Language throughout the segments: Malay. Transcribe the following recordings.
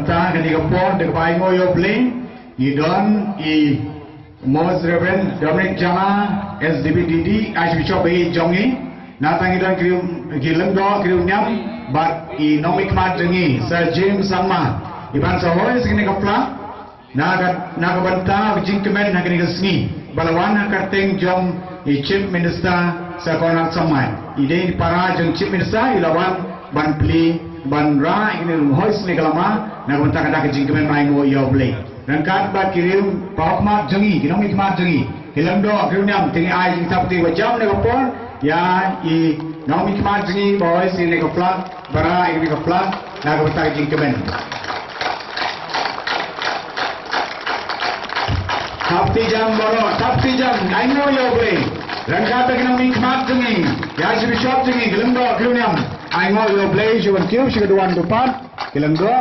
bantah ke di kapor de pai ngoyo bling I don I Most Reverend Dominic Jama SDPDD Archbishop I Jongi natang idon kirim do kirim nyam bat I nomik mat jengi Sir James Sama iban sahoy segini kapla naga bantah jingkemen nagini kesni balawan karteng jom I Chief Minister Sakonat Samai ide para jong Chief Minister ilawan ban pli ban ra ini hois ni kalama naga bantah kada jingkemen mai ngo yo blei dan kat bat kirim pakmat jengi kinong ikmat jengi hilang do kirim nyam tingi ai jing tapti wajam ne kapor ya I nong ikmat jengi boy sini kapla bara ini kapla naga bantah jingkemen tapti jam boro tapti jam ai ngo yo blei dan kat kinong ikmat jengi ya si bishop jengi hilang do kirim nyam ai ngo yo blei juan kiu sigaduan dupat hilang do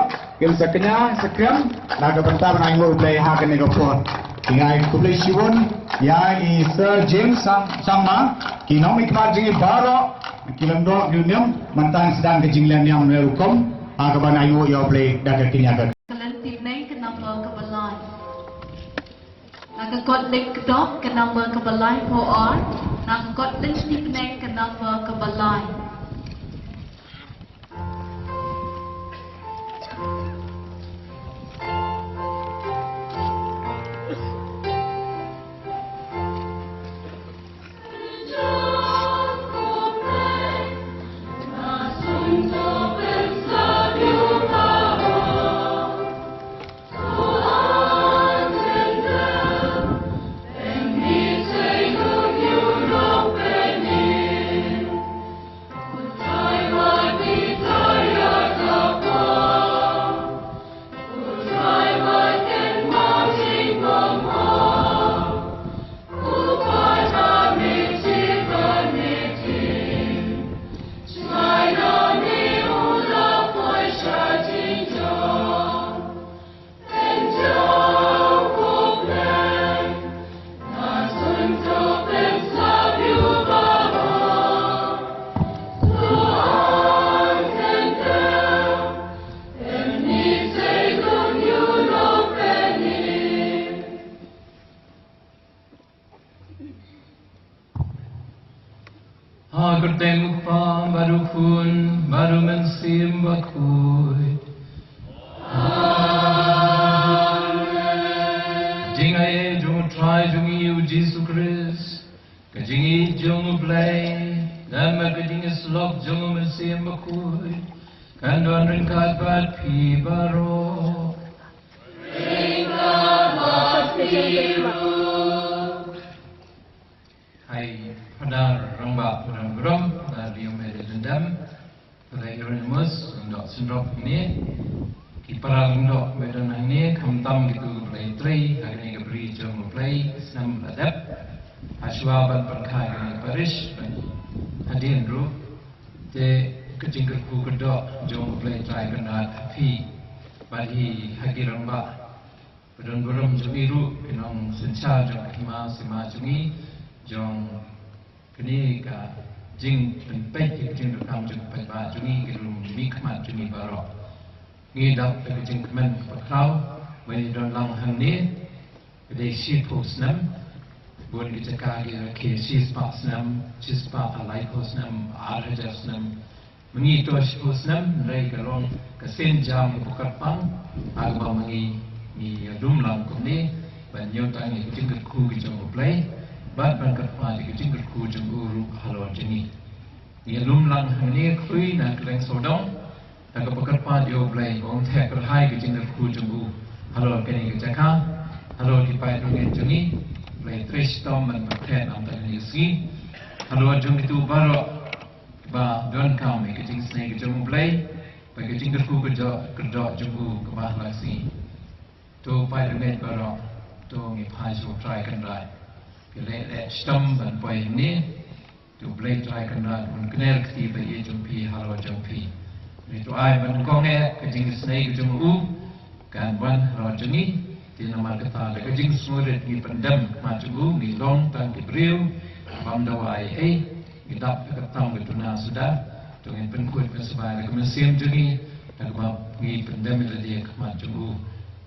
Kim sakanya sekian naga bantah ai ngo play ha kan nego pot tingai Khublei shibun ya I Sir James sama kinong ikmat jingi baro kilando union mantang sedang kejinglan yang merukum aga ban ai ngo yo play daga kinyaga kalanti nei ke number kebalai naga kot lek dok ke number kebalai for all naga kot lek nei ke number kebalai Sawsymper Parish hadirin ru te kejingker ku kedok jom Khublei try kenat api bagi hagiran ba pedon gorom jumiru pinong sencha jong hima sima jungi jong kini ka jing penpek ke jing rekam jong ba jungi gelum mi khamat jungi baro ngi dap ke jing kemen pakrau mai don lang hang ni de shi posnam buat kita kali ke sispak senam, sispak alai posnam, arhaja senam, mengitos posnam, mereka kerong kesen jam bukarpang, agama mengi ni dumlam kumni, banyotang ni kucing ku kujung Khublei, bad berkerpa di kucing ku kujung uru halor jeni. Ni dumlam ni kui nak keleng sodong, nak berkerpa di Khublei, orang tek berhai kucing ku kujung uru halor kini kecakang, halor dipai dengan jeni. Lai tres tom dan paket antara nisi. Kalau jom itu baru ba don kami kecing snake jom Khublei, bagi kecing kerja jumbu kebah lasi. Tu pai dengan baru tu ngipai so try kan rai. Pilih stom dan poin ni tu Khublei try kan rai. Mungkin keti bagi jumpi halau jumpi. Itu ai ban konge kecing snake jumbu kan ban halau jengi. Di nama kata ada kejing surat ni pendam macam ni long tang kibriu bam dawai kita ketam betuna sudah dengan penkut kesebar kemesim jeni agama ngi pendem dia kema jungu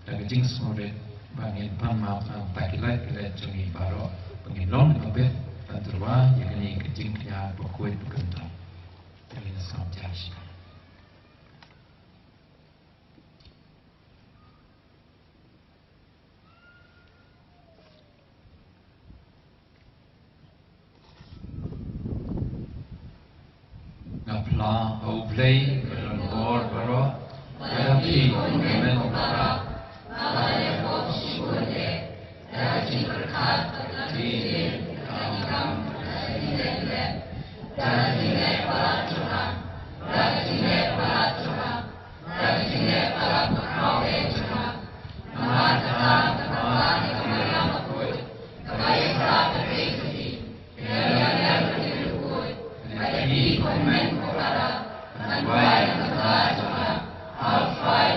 agajing smore bangin pamma pakilat kilat jungi baro bangin long babet tanturwa yakni kejing kya pokoi tukentang ini samjas Ngapla Khublei berlor baro tapi men para ale kok shibun rajin berkat di kam rajin para Tuhan rajin para pegawai Tuhan nama yang makut kaya strategi yang berikut lagi komen para baik Tuhan halfai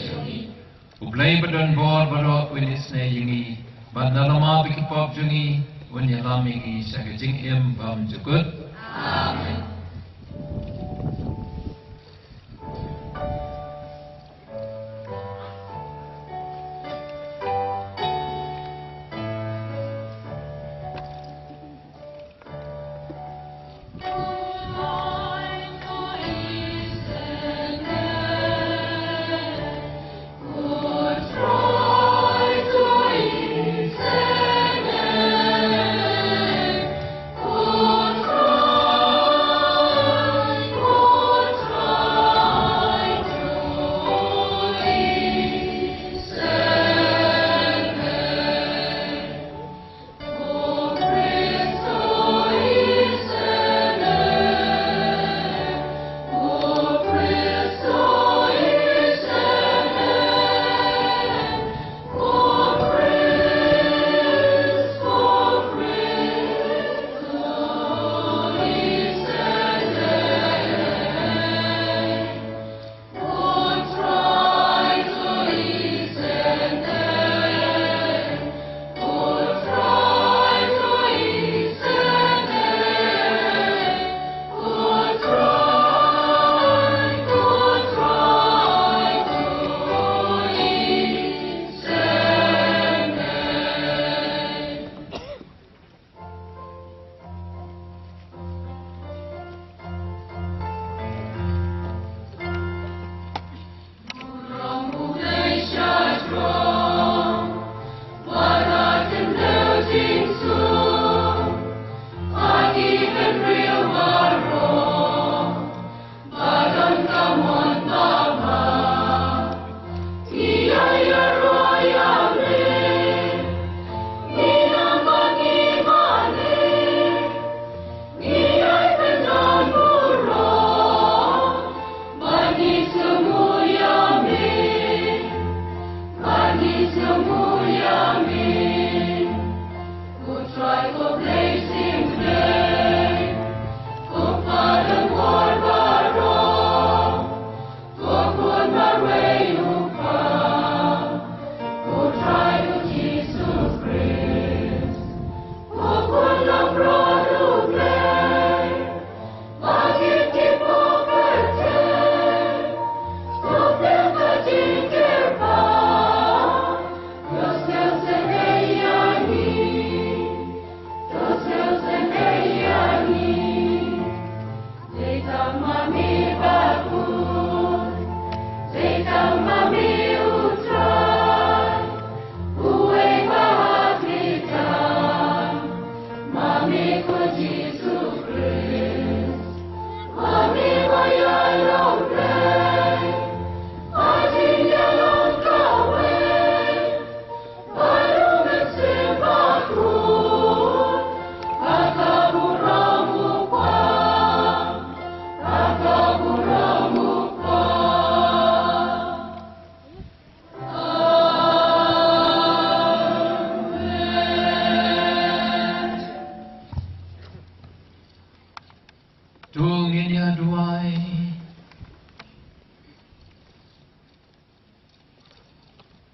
jungi Khublei badon bor baro winisne yingi badalama bikipop jungi wanyalami ngi sagajing bam jukut amen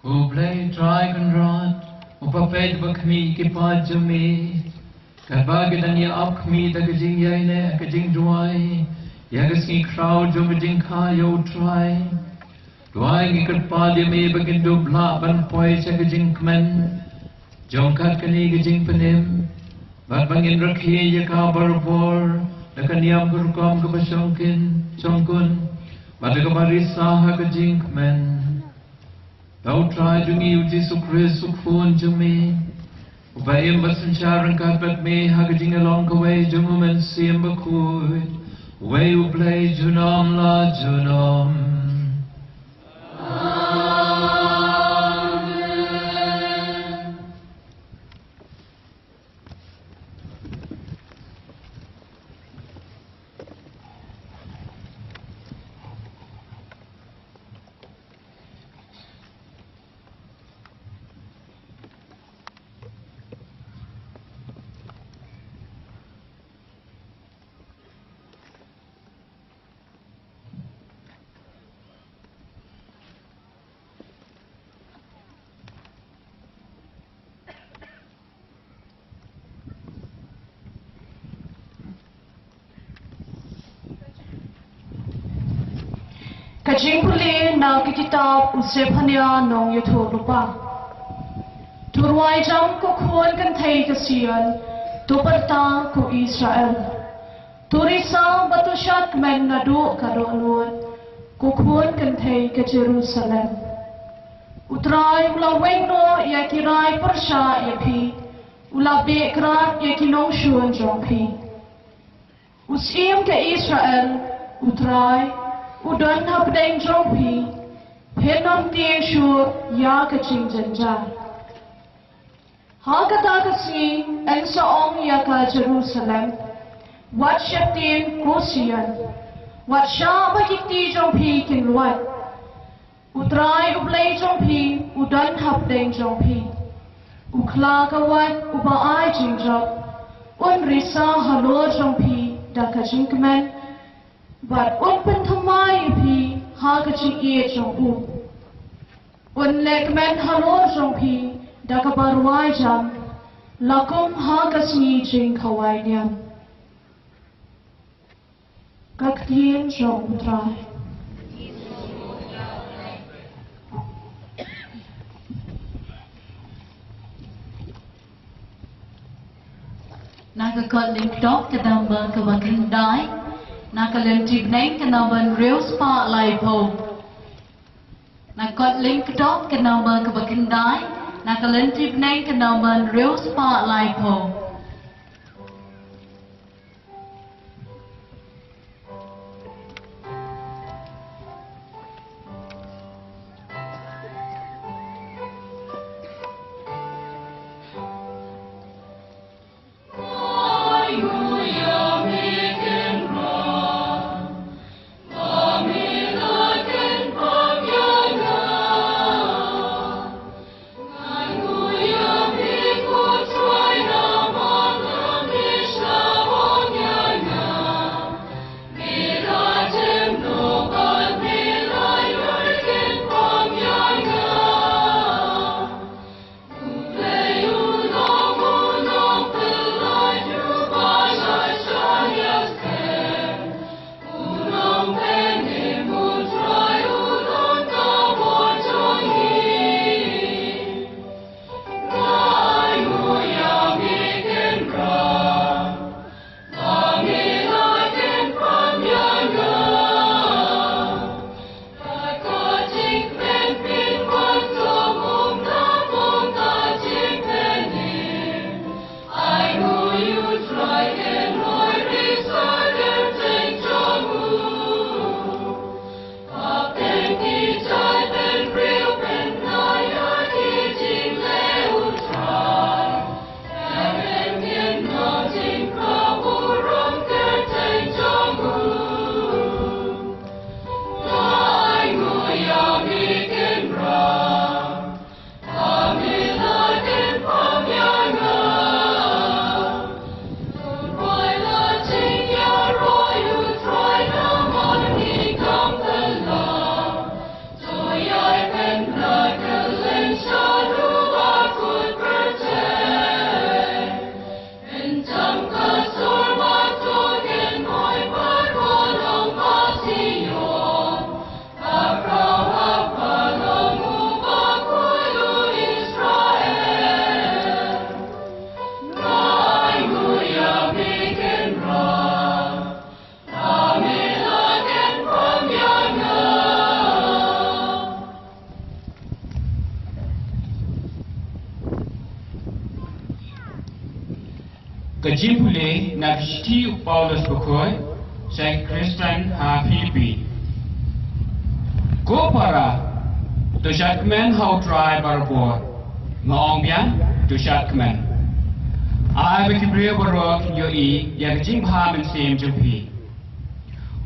Khublei dragon rod, upaped bakmi kipajami, kabagidan ya akmi da gajing yaine, gajing duai, yagaski crowd jo gajing kayo try, Tuai ngikat pa dia me bagin dubla ban poi sa kajing kmen. Jongkat kani kajing penim. Bat bangin rakhi ya ka barbor. Nakaniam kurkom songkun. Bat kabarisa ha kajing kmen. Tau try jungi uji sukris sukfun jumi. Upayam basancharan kapat me ha kajing along kawai jumumen siyam bakud. Way uplay junam la junam. Kajing puli na kitab usepanya nong yuto lupa. Turwai jam ko kuan kan thai kasian tu perta ku Israel. Turisa batushat men nadu kado anuan ku kuan kan thai ke Jerusalem. Utrai ula wengno ya kirai persha ya pi ula bekrat ya kinong shuan jong pi. Usim ke Israel utrai Udan hapdeng jompi, penom tie shur ya kaching janjar. Ha kata kasi en saong ya ka Jerusalem, wat syaptin kosian, wat sya bagiti jompi kinluat. Utrai ublay jompi, udan hapdeng jompi. Ukla kawat ubaay jingjok, risa halor jompi da kaching kemen, But open to my pi hagachi e jong leg men halor jong pi dakabarwai jam lakum hagasni jing kawai nyam. Kaktien jong trai. Nakakot dok kadamba kawakindai. Nakalim tignain kanaban real spotlight po. Nakot link dok kanamba kabakindai. Nakalim tignain kanaban real spotlight po. Hallelujah. Khublei na Stiu Paulus Bukhoi, Saint Christian ha Philippi. Ko para to Shatman how try barbo, ngong bian to Shatman. I be Khublei barok yo I yak jing ha men sim jumpi.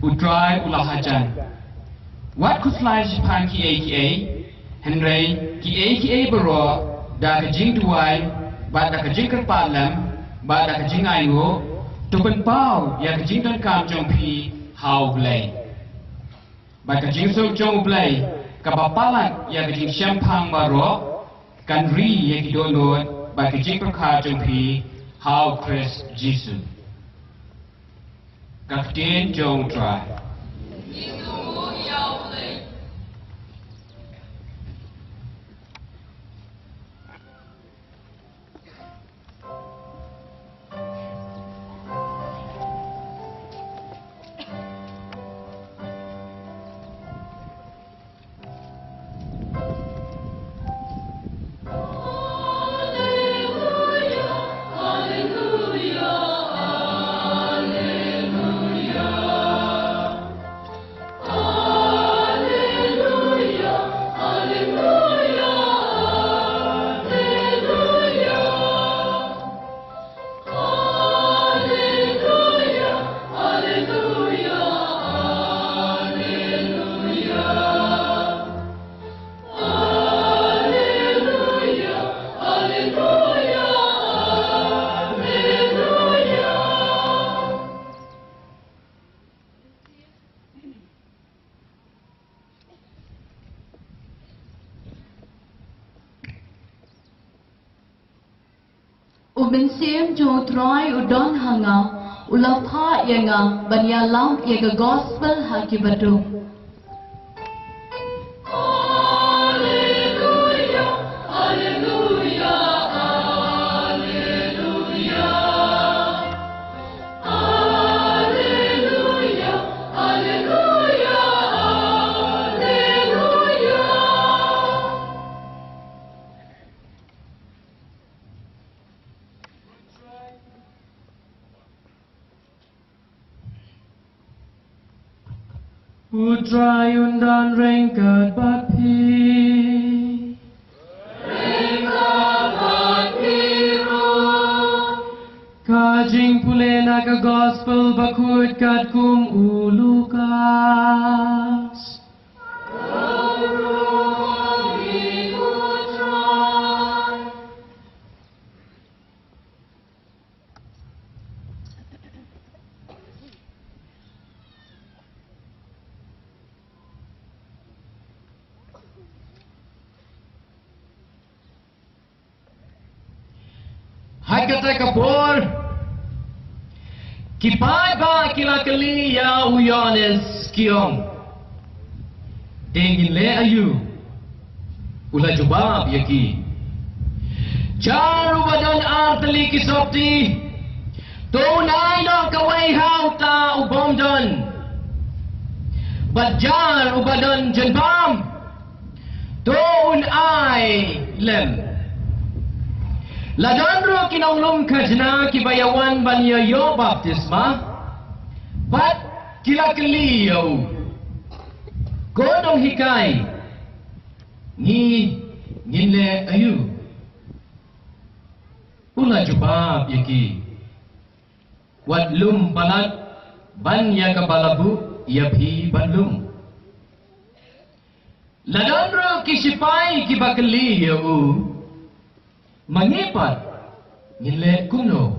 Utrai ulahajan. What could fly pan ki aka? Henry ki aka baro da ka jing tuai ba da ka jing kerpalam ba da ka jing ayo to pen pau ya ka jing don kam jong pi how blay ba ka jing so jong blay ka ba palat ya ka jing champang baro kan ri ya ki don lo ba ka jing ka jong pi how Christ Jesus ka tin jong try Ubensim jo troy udon hanga ulapha yanga banyalam yaga gospel hakibatu. Utrai undan rengkat bapi Kajing pule naga gospel bakut kat kum ulukas Hai kata kapor Kipai ba kila kali ya uyones kiong Dengin le ayu Ula jubab yaki Charu badan artali kisopti Tunay no kaway hauta ubomdon Badjar ubadan jenbam Tun ay lem Ladandro kinonglong kajna kibayawan banyayo baptisma Bat kilakiliyo Godong hikay Ni nginle ayu Ula jubab yaki Wadlum palat Banya kabalabu Yabhi bandum Ladandro kisipay kibakiliyo Mangipat Ngile kuno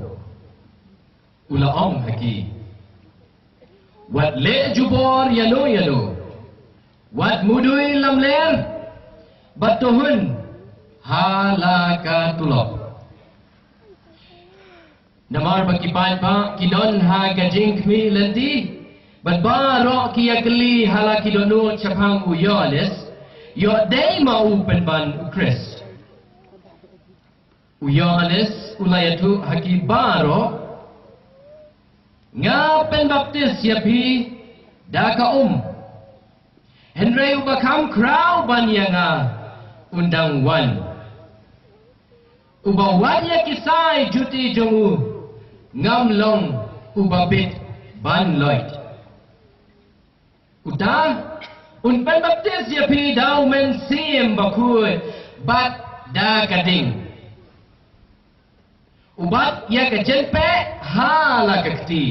Ula ong haki Wat le jubor yalo Wat mudui lamler Batuhun Halaka tulok Namar bakipan pa Kidon ha gajing kmi lenti Bat baro kia keli halaki dono Chapang uyones Yo day maupen ban Christ Uyohanes ulayatu hakibaro ngapen baptis yapi daka Henry ubakam kraw banyanga undang wan ubawad ya kisay juti jongu ngam long ubabit ban loit uta un ban baptis ya pi dau men sim bakui bat da gading ubat ya ka jenpe hala kakti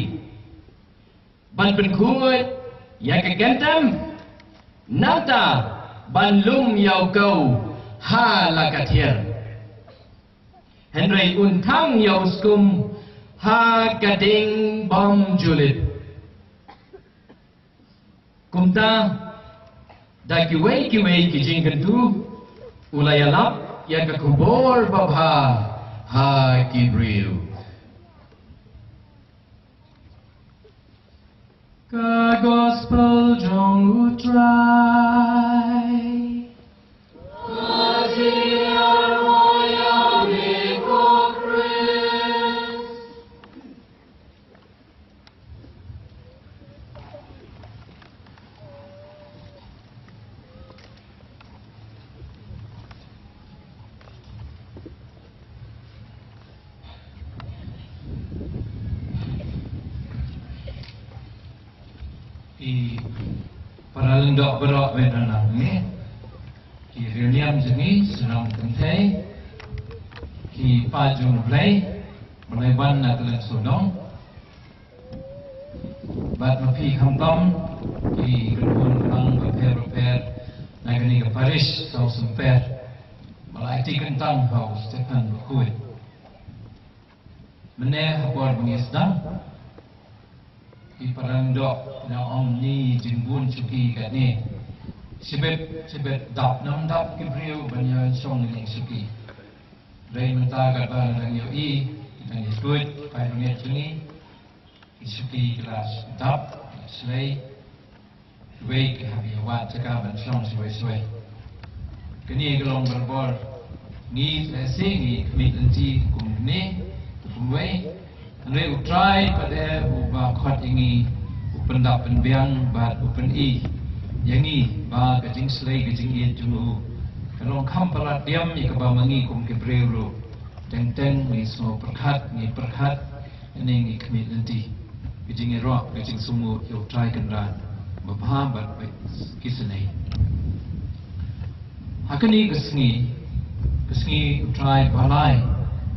ban ben kuit ya ka gantam nata ban lum yau kau hala kathir Henry untang yau skum ha gading bom julip kumta da kiwei ki jingkan tu ulayalap ya ka kubor babha ha kibriu ka gospel jong utrai para lendok berok berenang ni ki reuniam jengi senang kentai ki pajung play mulai ban nak len sodong bat mapi khamtam ki gerun pang repair nagani ke parish Sawsymper malai ti kentang hau Stephen Khublei meneh hapor mengisdam di parandok na omni jimbun suki kat ni sebab dap nam dap kibriu banyak song ni suki dai menta kat barang yo I dan iskuit pai dunia sini suki kelas dap selai wei habi wat cakap ban song suai kini gelong berbor ni singi komit nanti kum ni kum wei Andai utrai pada ubah khot ini upendap penbiang bat upen I yang I ba kajing selai kajing I julu kalau kam pelat diam I keba mangi kum kebreu teng ni semua perkhat ini ni kemit nanti kajing rock kajing semua utrai kenran babha bat kisenai hakani kesni utrai balai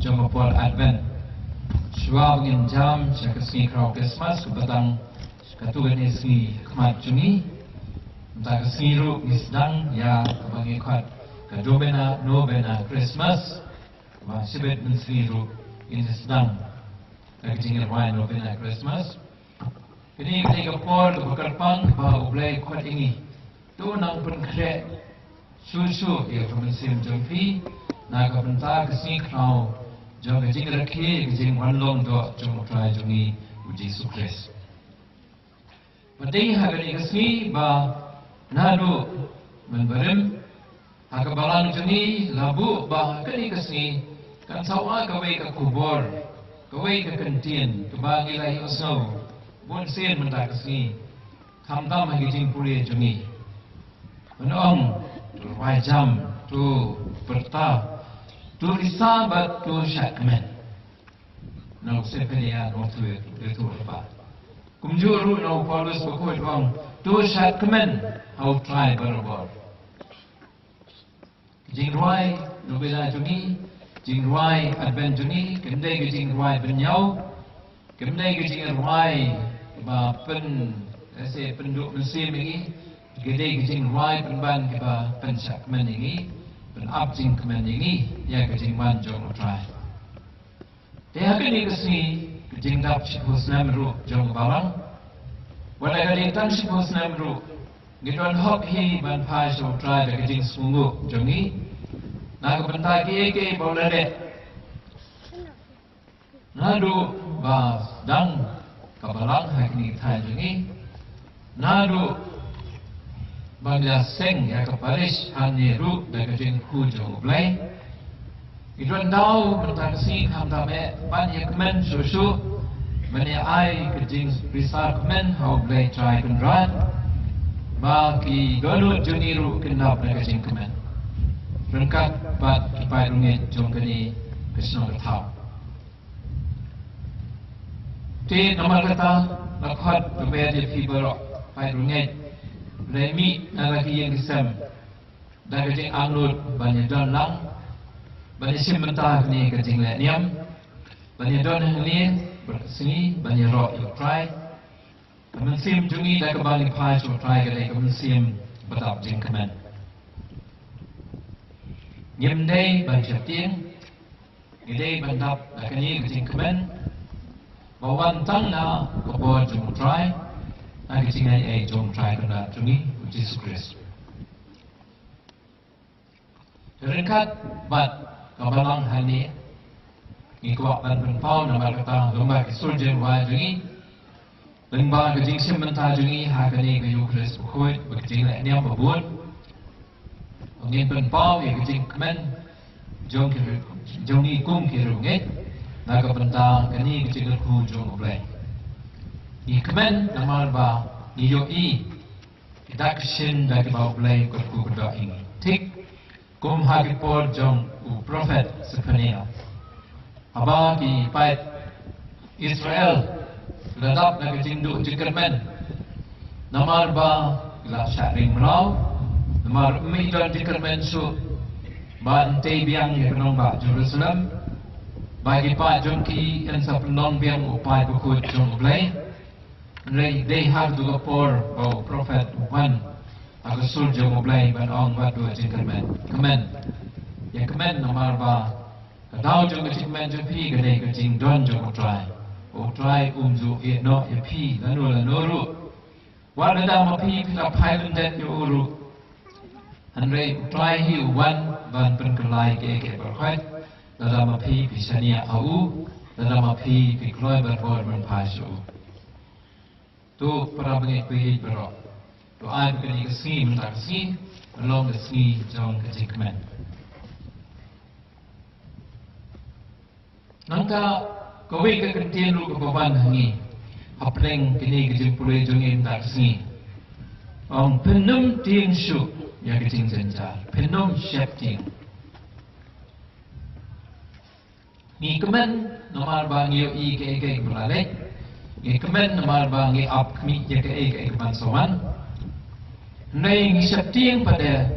jom apol advent Shua bangin jam cakap sini kerau Christmas kebatang katugan sini kemat jungi entah kesini ru isdang ya kebangi kat kadobena novena Christmas wah sebet mensini ru isdang kajingir wine novena Christmas ini ketika por kekerpang bahawa Khublei kuat ini tu nang pun krek susu ia kemensim jompi nak kebentar kesini kerau jom kajing rakhi kajing wanlong do jom try jungi uji sukses penting hagani kasni ba nadu menberim hakabalan jungi labu ba kani kasni kan sawa kawai ka kubor kawai ka kantin kebagi lai osno bon sen menta kasni khamdam hagijing puri jungi menong wai jam tu perta tu risabat tu syakmen nau sepelia no tu apa kumjuru nau Paulus bakoi bang tu syakmen how try barabor jingruai no bela jungi jingruai advent jungi kendai jingruai benyau kendai jingruai ba pen ese penduk musim ini gede jingruai penban ba pen syakmen ini up jing kemen ini ya kajing man jong utrai dia kini kesini kajing dap sipus namru jong balang wala kajing tan sipus namru gidon hop hi ban pai jong utrai da kajing sungu jongi na kebentar ke boleh nadu ba dang kabalang hakni thai jongi nadu Bangsa seng ya ke Parish hanya ru dan kajing Khublei. Idon tahu bertangsi hamdame ban ya kemen susu mani ai kajing risar kemen Khublei try kenrat bagi galut juniru kenap dan kajing kemen. Rengkat bat kipai rungit jom kini kesno ketau. Te nama kata nakhat berbeda di berok pai rungai remi lagi yang disem dah kejing anut banyak don lang banyak sementara ni kejing le niam banyak don ni bersini banyak rock you try kamen sim jungi dah kembali pai so try kedai kamen sim betap jing kamen niam dai banyak tiang kedai bandap dah kini kejing kamen bawan tang na kebor jom try na kejing ai jom try kena jungi discourse Ringkat bat kabalang hani ngikuak ban penpau nama kata lomba kisurjen wajungi lomba kejing sementara jungi hakani kayu kres bukuit berkejing lek niam babun ngin penpau ya kejing kemen jongi kum kirungit naga pentang kani kejing ku jong oblai ni kemen nama ba ni yoi kita kesin dari bau oblai ku kedua ini tik kum hagipor jong u prophet Ceremonial aba ki pait Israel ladap na kejing du jikermen namar ba la sharing mrau namar mi don jikermen su ba ente biang ye penong ba Jerusalem bagi pa jong ki en sa penong biang upai bukut jong blai they have to go for prophet one aku surjo moblai ban ong ba dua jikermen kemen yang kemen namar ba kadau jong jikermen jong pi gede kejing don jong try umzu e no e pi lanu wa da ma pi la pai lun det yo uru andre try hi one ban pen kelai ke berkhait da ma pi pisania au da ma pi pi kloi ber bor ban pasu tu para bengi pi berok to ai kini kesini minta kesini along the sni jong kejing kemen nangka kowe ke kentien lu kebaban hangi hapleng kini kejing pulai jong minta kesini penum ting shu ya kejing jenjar penum syep ting ni kemen nomor bang yo i ke beralek ni kemen nomor bang i up kmi ya ke bansawan Nei ngisap tiang pada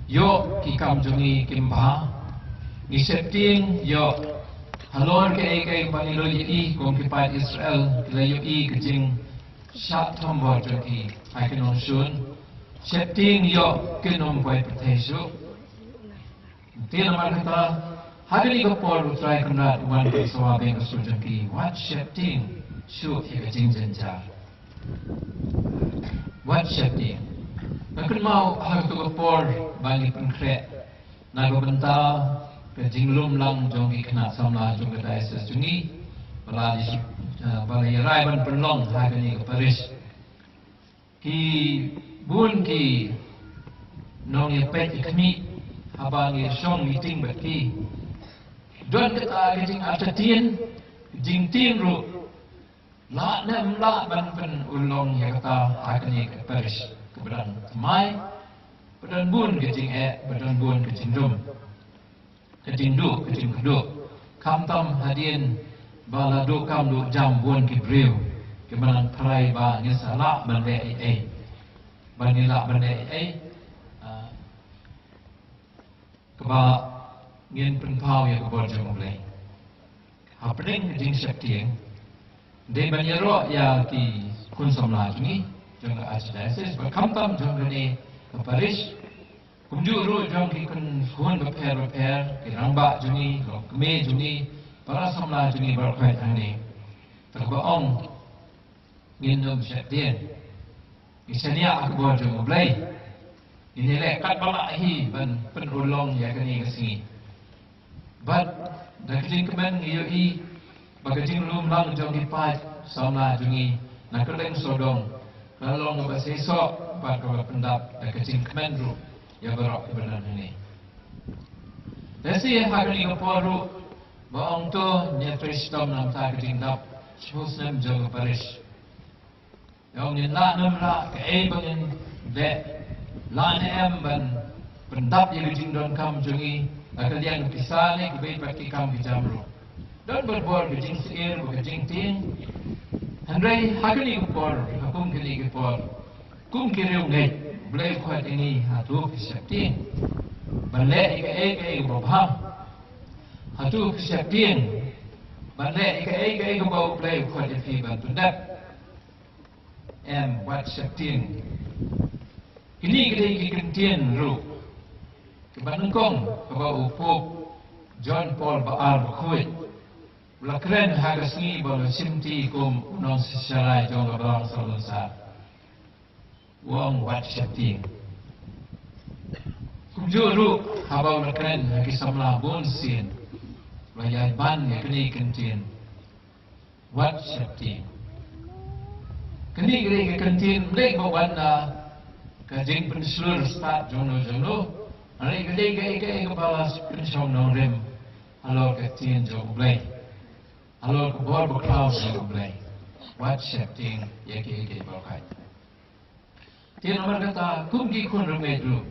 yo kikam jungi kimba ngisap tiang yo halor ke panilo yi kong kipat Israel kila yo kejing shat tombor jungi akenon shun sap tiang yo kenom buat petesu tiang nama kata hari ni kapor utrai kenat wan kesawabeng kesul jungi wat sap tiang shu kejing jenjar What shifting? Nakun mau harus tu kapor bagi pengkret. Naga bentau kejing lum lang jong ikna samla jong kedai sejungi. Baladi balai rai ban penlong hari ke Parish. Ki bun ki nong ye pet ikmi habang ye song meeting baki. Don kata kejing atatian kejing tin ru. La nem la ban pen ulong ya kata hakni ke Parish keberan mai bedan bun kejing bedan bun kejing dum kejing du kam tam hadien bala do kam do jam bun ki breu keberan prai ba ni sala ban le banila ban le keba ngin pen pau ya kebor jong le hapring kejing septieng Dia menyerok ya ki kun samla jungi jong archdiocese berkamtam jong ni Parish kumju ru jong ki kun repair ki ramba jungi keme jungi para samla jungi berkhait ani terba ong ngin syadien isania akbor jong oblai ini lekat bala hi ban penulong ya kani kesini but dakjing kemen yoi bagajing lum lang jong dipat samla jungi nakeleng sodong kalau ngaba sesok pat ko pendap dakajing kemen ru ya berok benar ini desi hari ni poru baong to nya tristom nam ta kajing dap Sawsymper jong Parish yang ni la nam la ke bangin de la nem ban pendap ye kajing don kam jungi akalian pisane ke be pat ki kam bijamru Don berbor ke jing seir ke jing ting. Handai hakali ke por, hakum kali ke por. Kum kiriu ngai, boleh kuat ini hatu siap ting. Balik ika berbaham. Hatu siap ting. Balik ika bau boleh kuat di bantu dak. Wat siap ting. Kini kita kentien ru. Kebanengkong kebau upuk John Paul Baal Bakhuit. Belakren hagasni bala simti kum non sisyarai jong kabang salonsa. Wong wat syapting. Kum juru habau belakren hagisamlah bon sin. Bayai ban ya kini kentien. Wat syapting. Kini kini kentien melek bawan na kajing penselur start jono. Hari kini kepala pensong nongrem. Halo kentien jong Khublei. Halo kebor berklau jong Khublei. Wat syapting ya kini berkai. Tiada nomor kata kumki kun remeh dulu.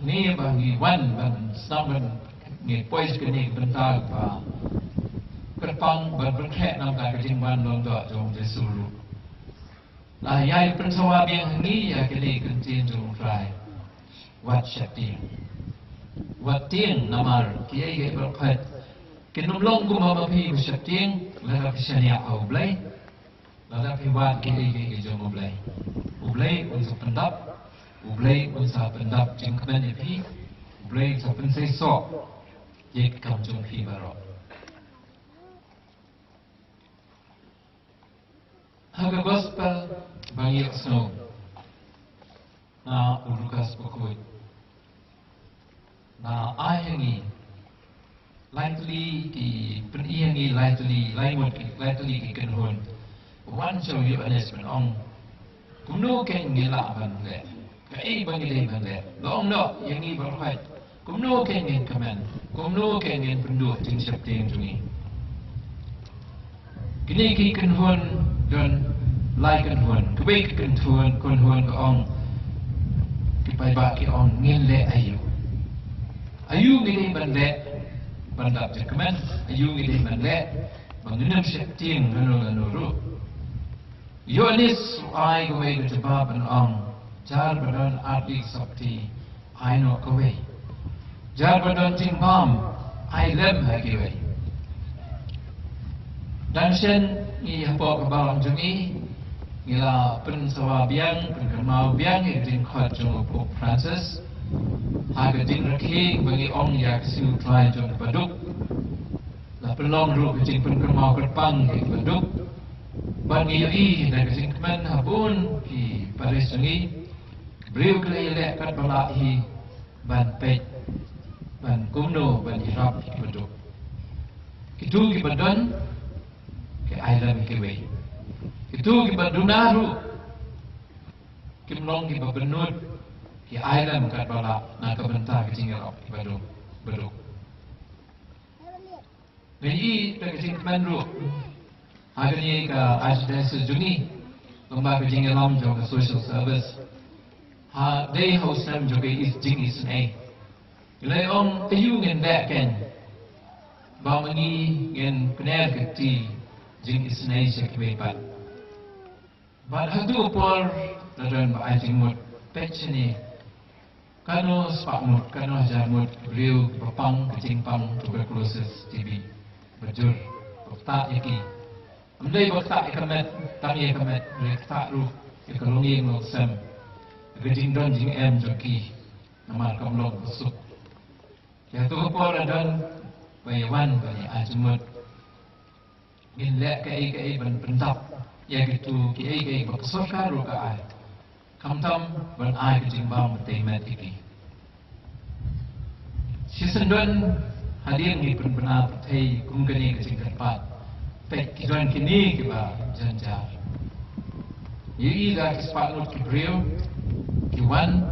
Ni bagi wan ban saban ni pois kini bentar pa. Kerpang berberkhet nam ka kajing wan dong dok jong jesulu. Lah yai pensawa biang ni ya kini kentin jong try. Wat syapting. Wat ting namar kiai berkhet. Kinumlong gumabapi syapting lalap syania Khublei. Lalap hiwat kini jong Khublei. Khublei untuk pendap, Khublei untuk pendap jengkemen ipi, Khublei untuk pensai sok, yek kam jong pi barok. Haga gospel bangi snow, na urukas pokoi, na ayangi, lightly di peniangi lightly, laimut lightly ikenhun, wan jong yu anes menong. Kumno ken ngela ban le. Kai ban ile ban le. Long no yang ni berkhait. Kumno ken ngin kaman. Kumno ken ngin pendu tin syapting tungi. Kini ki kan hon dan lai kan hon. Kebei kan hon kon hon ko ong. Ki pai ba ki ong ngin le ayu. Ayu ngile ban le. Ban dap kaman. Ayu ngile ban le. Bangunam syapting anu ru. Yonis ai kawai ke jebab an ong. Jar badan arti sakti ai no kawai. Jar badan tingbam ai lem hai kawai. Dan sen ni hapok kebalang jungi ngila pen sawa biang pen kemau biang yang din khot jong Pope Francis. Haga din rakhi bagi ong yak siu try jong paduk. La pelong ru jing pen kemau kerpang ke paduk. Ban ngiyai dan kesingkeman habun ki Parish jungi beliau kelai lek kat balahi ban pet ban kumno ban irap ki beduk kitu ki badan ke ailam ki wei kitu ki badunaru ki mlong ki babenut ki ailam kat bala na ka bentar ki tinggal ki beduk ngiyai dan kesingkeman ru hari ni ke Archdiocese Jungi lembaga jinggalam juga social service. They host them juga is jing is nay. Ilai om ayu ngin dak kan. Ba mengi ngin kener keti jing is nay sekwepat. Ba hadu por dadan ba ajing mut pechni. Kano spakmut kano hajarmut riu berpang kecing pang tuberculosis TB. Bajur tak iki. Amdai bakta ikamet, tangi ikamet, rekta ru, ikalungi ngol sem, gajing don jing joki, nama kamlong besuk. Ya tu kapor dan bayawan bani ajmut, ngin lek kai ban pendap, ya gitu kai baksorka ru ka ai, kamtam ban ai gajing bang betemet iki. Sisendon hadir ni benar betai kumgani gajing kerpat. Pek kijuan kini kiba janjar. Yui dah kispanut kibriu, kiwan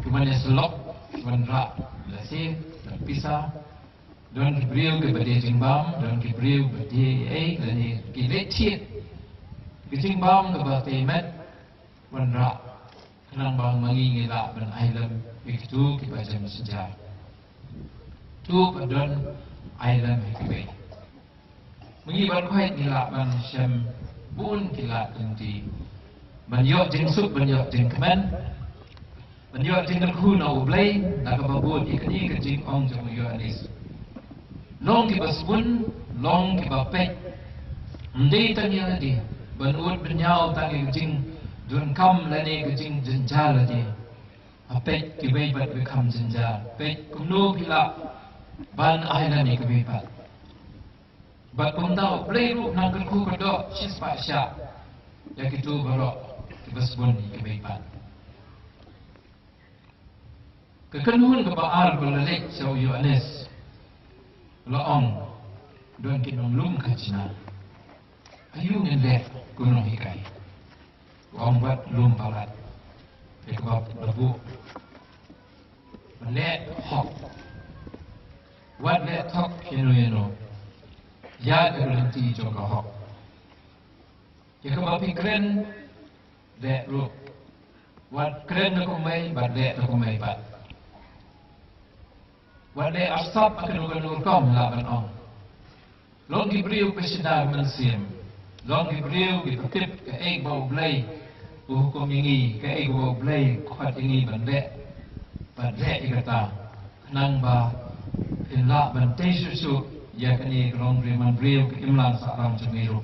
yang selok, kiwan rak, lasih, dan pisah. Dan kibriu kiba dia jingbam, dan kibriu kiba dia dan kilet cit. Kijingbam kiba temet, wan rak. Kenang bang mangi ngilak dan ailam, begitu kiba jam sejar. Tu padon ailam kibai. mengibat kuat gila ban syam bun gila nanti banyak jeng sup banyak jeng keman banyak jeng kerhu na Khublei nak babut ikan jeng ong jeng yo anis long ki basbun long ki bapek mendei tanya di banut benyau tangi jeng dun kam lani jeng jenjal lagi apek ki wei bat bekam jenjal pek kumno pila ban ahlani ki wei bat bat pemdau Khublei ru nang kerhu kedok sis pak syak ya kitu barok basbun ni kebaikan. Kekenuhan kebaal berlelek sau Yohanes laong don kinong lum kacina. Ayu ngendek gunung hikai. Ong buat lum palat. Ekbab lebu. Melek hok. Wat lek hok yeno. Ya berhenti jongka hok. Ekbab pikren dek ru, wat keren nak kumai, bat dek nak kumai bat. Wat dek asap akan ukan kom laban ong. Long diberiu pesidar mensim, long diberiu dipetip ke ek bau Khublei, hukum ini ke ek bau Khublei kuat ini bat dek ikata, nang ba inla bantai susu, ya kini long beriman beriu ke imlan salam cemiru,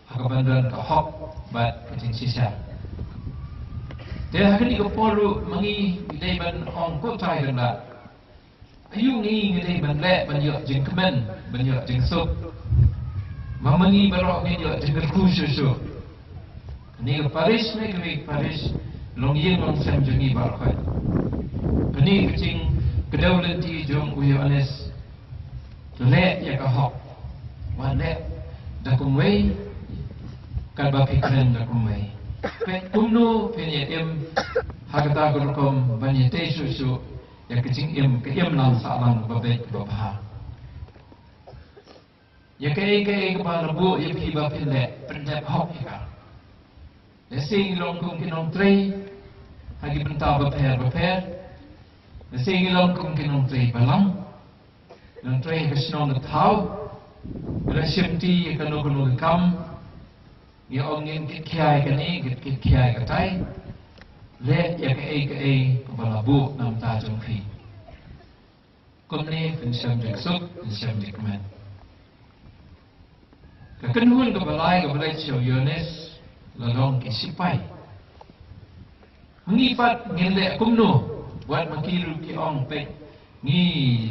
hakabandan ke hok bat kecing sisa. Dia hari ini kepolu mengi gede ban ong kotai rendah. Ayu ngi gede ban lek banyak jeng kemen, banyak jeng sup. Memengi barok banyak jeng kerku susu. Ini ke Parish, ni ke Parish. Long yen long sem jengi barok. Ini kecing kedaulati jong Yohanes. Lek ya ke hok. Wan lek dah kumwei. Kalba pikren dah kumwei. Pek kumno penyetem hakata gurkom banyete susu yang kecing ke lang salam babek babha ya ke ba rebu ya pi ba pile pendep hok ya sing long kum kinong trei hagi benta baper sing long kum kinong trei balang long trei kesnong de thau resipti kanu kam ya ong ngin kiai kani git kiai katai le ya ke balabu nam ta jong phi komne pensam de sup pensam de kemen kekenuhan kebalai Sau Yohanes lalong ke sipai mengipat ngele kumno buat makiru ki ong pe ngi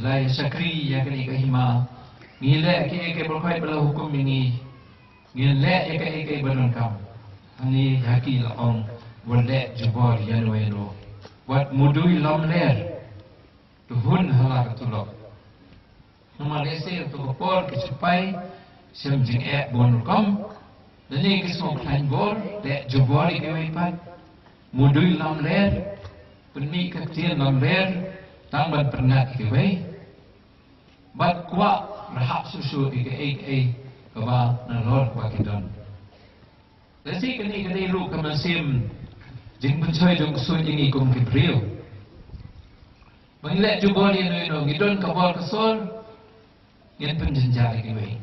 lai sakri ya kani kahima ngile ke berkait bala hukum ini ngilek eke banon kam ani haki laong wale jubor yano buat mudui lam ler tuhun halak tulok nama lese untuk kopor kecapai sem jing bon kam dani kismo klein bor le jubor ike wipat mudui lam ler peni kecil lam ler tamban pernah ike wei bat kuat rahap susu ike kaba nalor kwa kidon. Lasi kini kini lu kemasim jing pencoy jong sun ini kum kipriu. Mengilek jubor ini ngidon kabor kesol ngin penjenjal kiwe.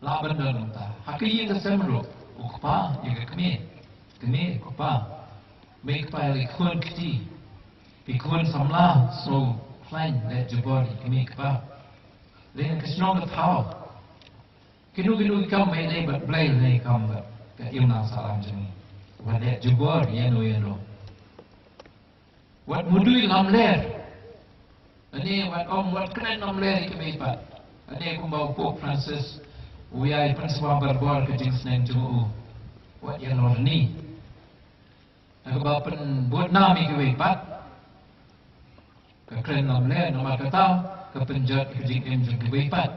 Laban don ta. Haki yang kesemru ukpa yang kemi ukpa. Make pa likun kiti. Pikun samla so plain le jubor kemi kpa. Dengan kesnong ketau. Kinu kam mai dai bat blai dai kam bat ka imna salam jeni wale jubor yano wat mudui lam ler ani wat wat kren lam ler ke mai pat ani ku mau Pope Francis uyai penswa berbor ke jing snen jumu wat yano ni aku bapen buat nami ke mai pat ka kren lam ler nama kata ke penjat ke jing em jing ke mai pat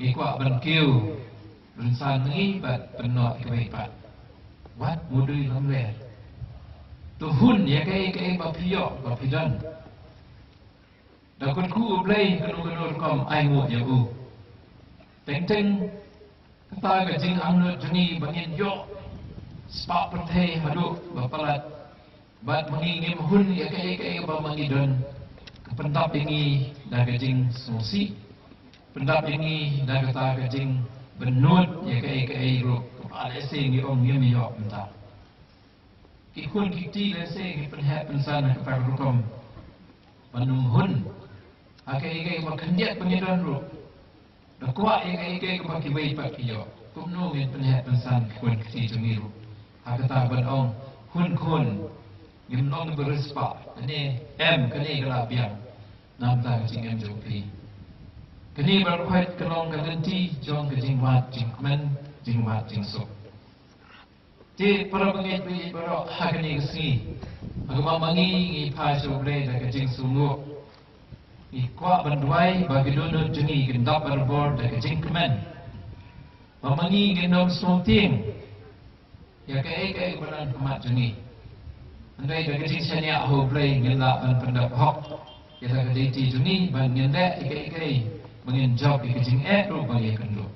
ikwa ban kiu rensan ni bat penok ke pat wat mudui lam ler tuhun ya ke bapidan dakun ku Khublei kanu kom ai ngo ya u teng kata ke jing amnut jeni bangin yo spa perthe hadu bapalat bat mangingim hun ya ke ba mangidon kepentap ini dah ke jing sosi Pendap ini dah kata kajing benut ya ke ro kepala sing ni om ngi yok mentah. Ikun kiti le sing penhat pensan ke parukom. Manum hun. Ake makandiat pengiran ro. Dak kuat ke bagi wei pak yo. Kumno ngin penhat pensan kun kiti jemiru. Kata ban ong hun ngim long berespa. Ini kini kelabiang. Nam ta kajing jopi. Kini berkuat kelong kalenti jong kajing wat jing wat jing sok. Ti para pengit bi para hakani kesi. Agama mangi ngi pa sobre da kajing sungu. Ni kwa banduai bagi dono jengi gendap berbor da kajing kemen. Mamangi gendom somting. Ya ke baran kemat jengi. Andai da kajing sanya Khublei ngela ban pendap hok. Ya da kajing ti jengi ban ngende ke menginjak di kejing ru bagi kendo.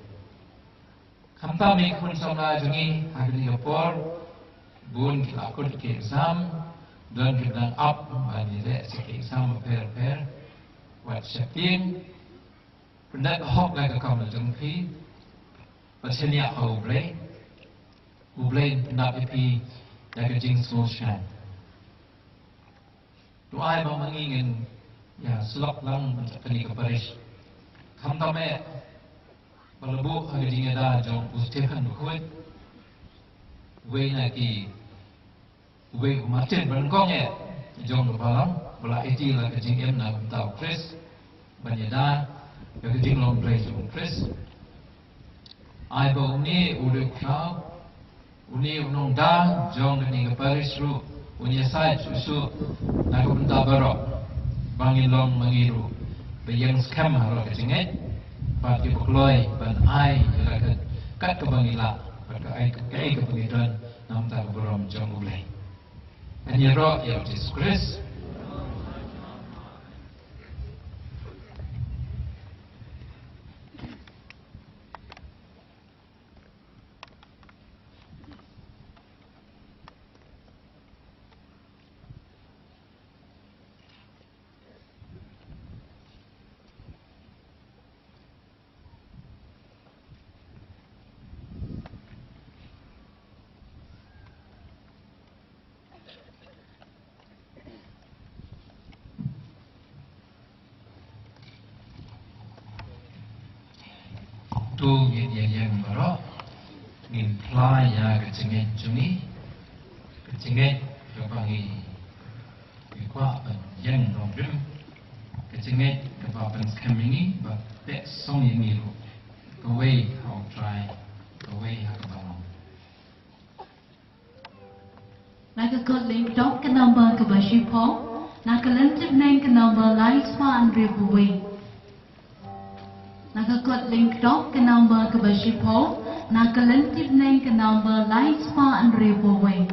Kamta mi kun sama jengi agni kapor bun kita akut ke exam dan kita up bani le se exam per wat shaping pendak hok la ka kam jeng pi pasenia Khublei pendak pi da kejing solution. Tuai ba mangingin ya selok lang kani ka parish. Kamtame balabu haging ada jong Stephen Kuwait wei lagi wei Martin Bangkongnya jong balang bala iti la kajing na tau Chris banyada kajing long play jong Chris ai bo ni udu kau uni unong da jong ni parish ru uni sai susu na ko benda barok bangin long mangiru bayang scam haro kajinget pati Khublei ban ai la kat ke bangila kat ke pengidan nam ta berom jong Khublei ani ro ya discourse tu yang baru ngin pla ya kejinget jumi kejinget kebangi kwa yang nomdem kejinget kebapan scamming but that song ini lu the way how try the way how balong Nakakot link dot ke number ke basipo nakalentip neng ke number light spa and ribuwi. Nakakot link dot ke number ke basipo nakalentip neng ke number light spa and ribuwi.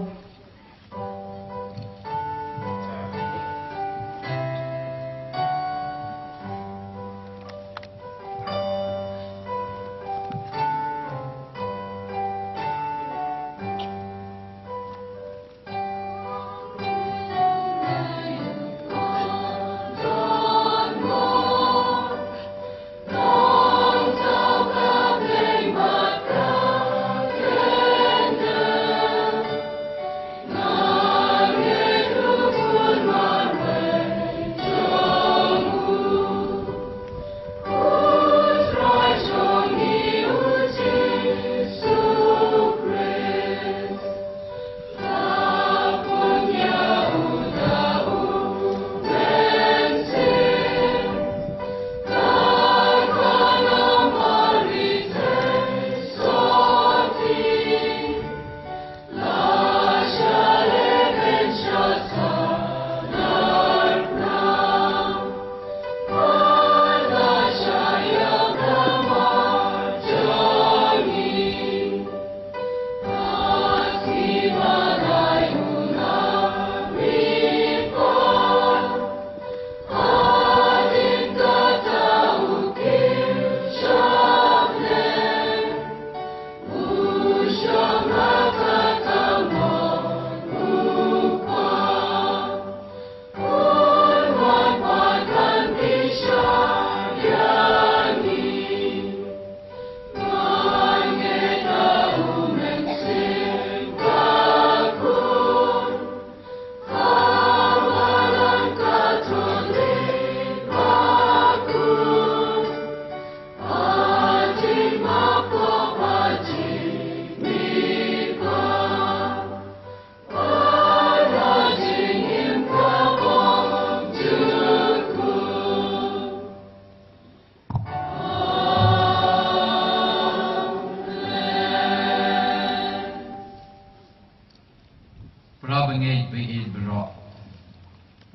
bengej bihid berok.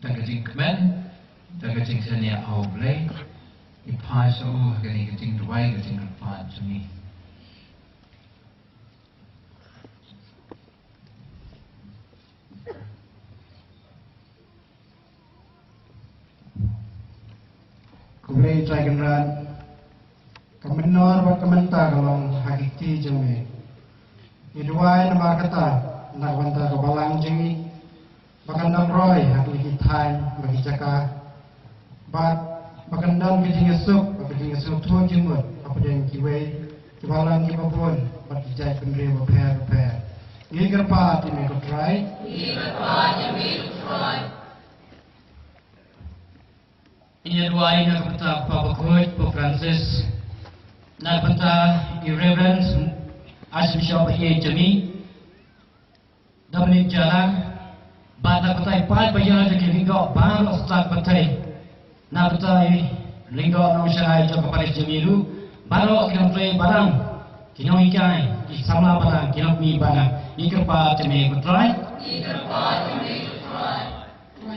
Dan kecing kemen, dan kecing senia Khublei, ipai so kecing duai kecing kepan cumi. Khublei dragon ran kamenor wa kamenta kalong hakiki jeme iduai nama kata nak wanta kabalang jengi bakandam roy hakiki time bagi jaka bat bakandam kijing esuk tuan jemut apa yang kiwei kibalang kibabun bat kijai pendri repair ni gerpa ti me ko try Ia dua ini nak kata Papa Coach, Papa Francis, nak kata Irreverend Archbishop Ye Jami, Dominic Jala, bat nak kata Ipai Bayar jadi lingkau baru start batai, nak kata lingkau Nusai Joko Parish Jamiru, baru kita play barang, kita ikai, sama barang, kita mi barang, ikerpa Jami kutrai.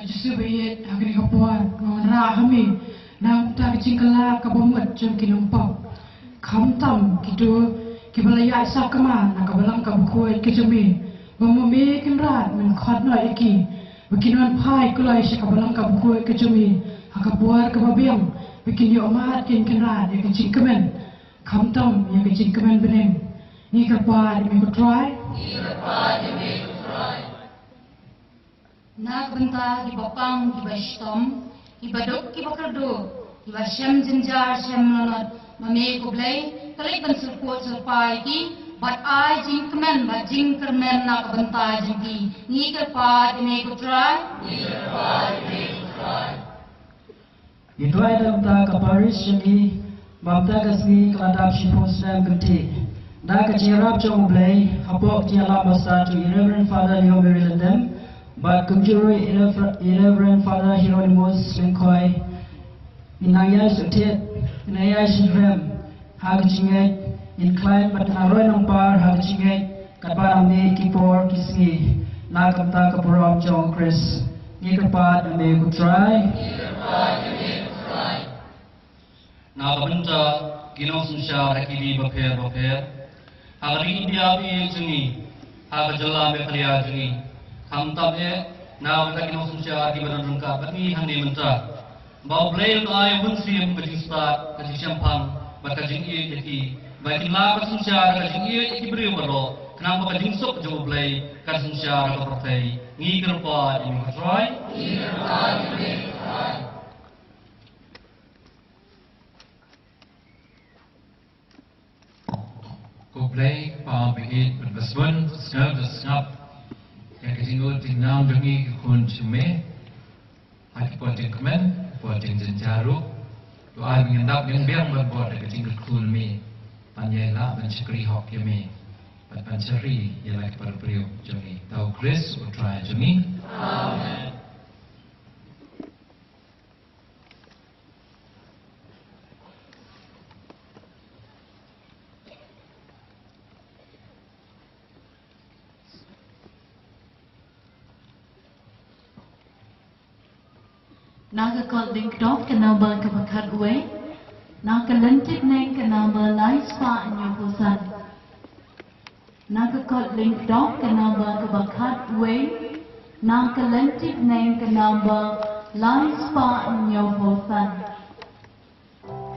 Justru bayat agri kapuan ngora kami nang tak jingkala kabamut jam kinumpang kamtam kido kibalaya isa kama nakabalang kabukoi kijami bamame kinrat min khatna iki bikinan pai kulai sa kabalang kabukoi kijami hakabuar kababiang bikin yo amat kinrat ya kicingkemen kamtam ya kicingkemen beneng ni kapar mi try Nak benta di bapang di bastom, di badok di bakardo, di basem jenjar sem lanot, mame Khublei, kalik ban support serpai di, bat ai jing kemen, bat jing kermen nak benta jingki, ni kerpa di me kutrai. Iduai dalam tak Parish ini mamta kasmi keladap shibun Sam genti. Dah kecirap jom Khublei, hapok tiada masa tu Reverend Father Leo Marylandem. But Kumjuri Reverend Father Hieronymus Linkoi Inayay Sutit Inayay Shidrem Hagachinget Incline but Naroy Nampar Hagachinget Katparame Kipor Kisni Nakamta Kapuram John Chris Nikapat Ame Kutrai Nakabenta Ginos Nshar Hakili Baper Hagari Biabi Jungi Hagajala Mekhalia Jungi Hamtabnya, nak kita kena usaha di badan rangka, tapi hanya mentah. Bawa belayan ayah bunsi yang berjing start, berjing syampang, berjing ia jadi. Baik lah usaha berjing ia jadi beri baru. Kenapa berjing sok jauh belai, kerja usaha atau partai. Ni kerpa ini try. Khublei pahit berbesbun, skap. Yang ketinggalan tinggal demi kekun cumi, hati poting kemen, poting jenjaruk, doa mengendap yang biang berbuat ketinggal kekun mi, panjailah mencekri hok yami, panceri ialah kepada beliau jami. Tahu Chris, utrai jami. Amen. Naga kot link dot ke number ke bakat uwe. Naga lentik neng ke number light spa in your pusan. Naga kot link dot ke number ke bakat uwe. Naga lentik neng ke number light spa in your pusan. Amen.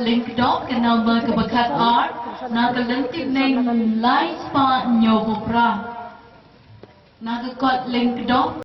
link dot ke number ke bakat art na ke lentik neng lai spa nyobopra na ke kot link dot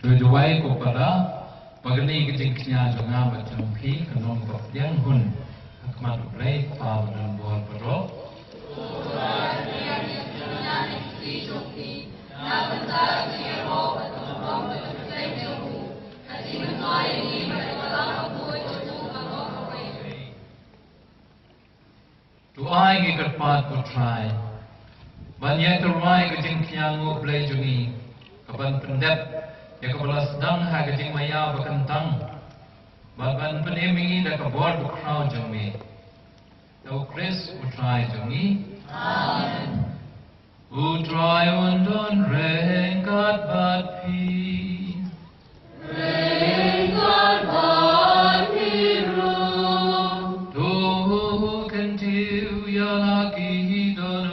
Tujuai ko para pagani kejengknya jangan berjumpi kenom yang hun akmat Khublei pal dan bol pero. Tuai ngikat pat ko try. Banyak tuai kejengknya Khublei jungi kapan pendep. Ya kebelas sedang hagajing maya berkentang, bahkan penemingi dah kebor berkrau jumi. Tau Chris utrai jumi. Amen. Utrai undon rengkat bat pi. Rengkat bat piru. Tuh kentiu ya laki dono.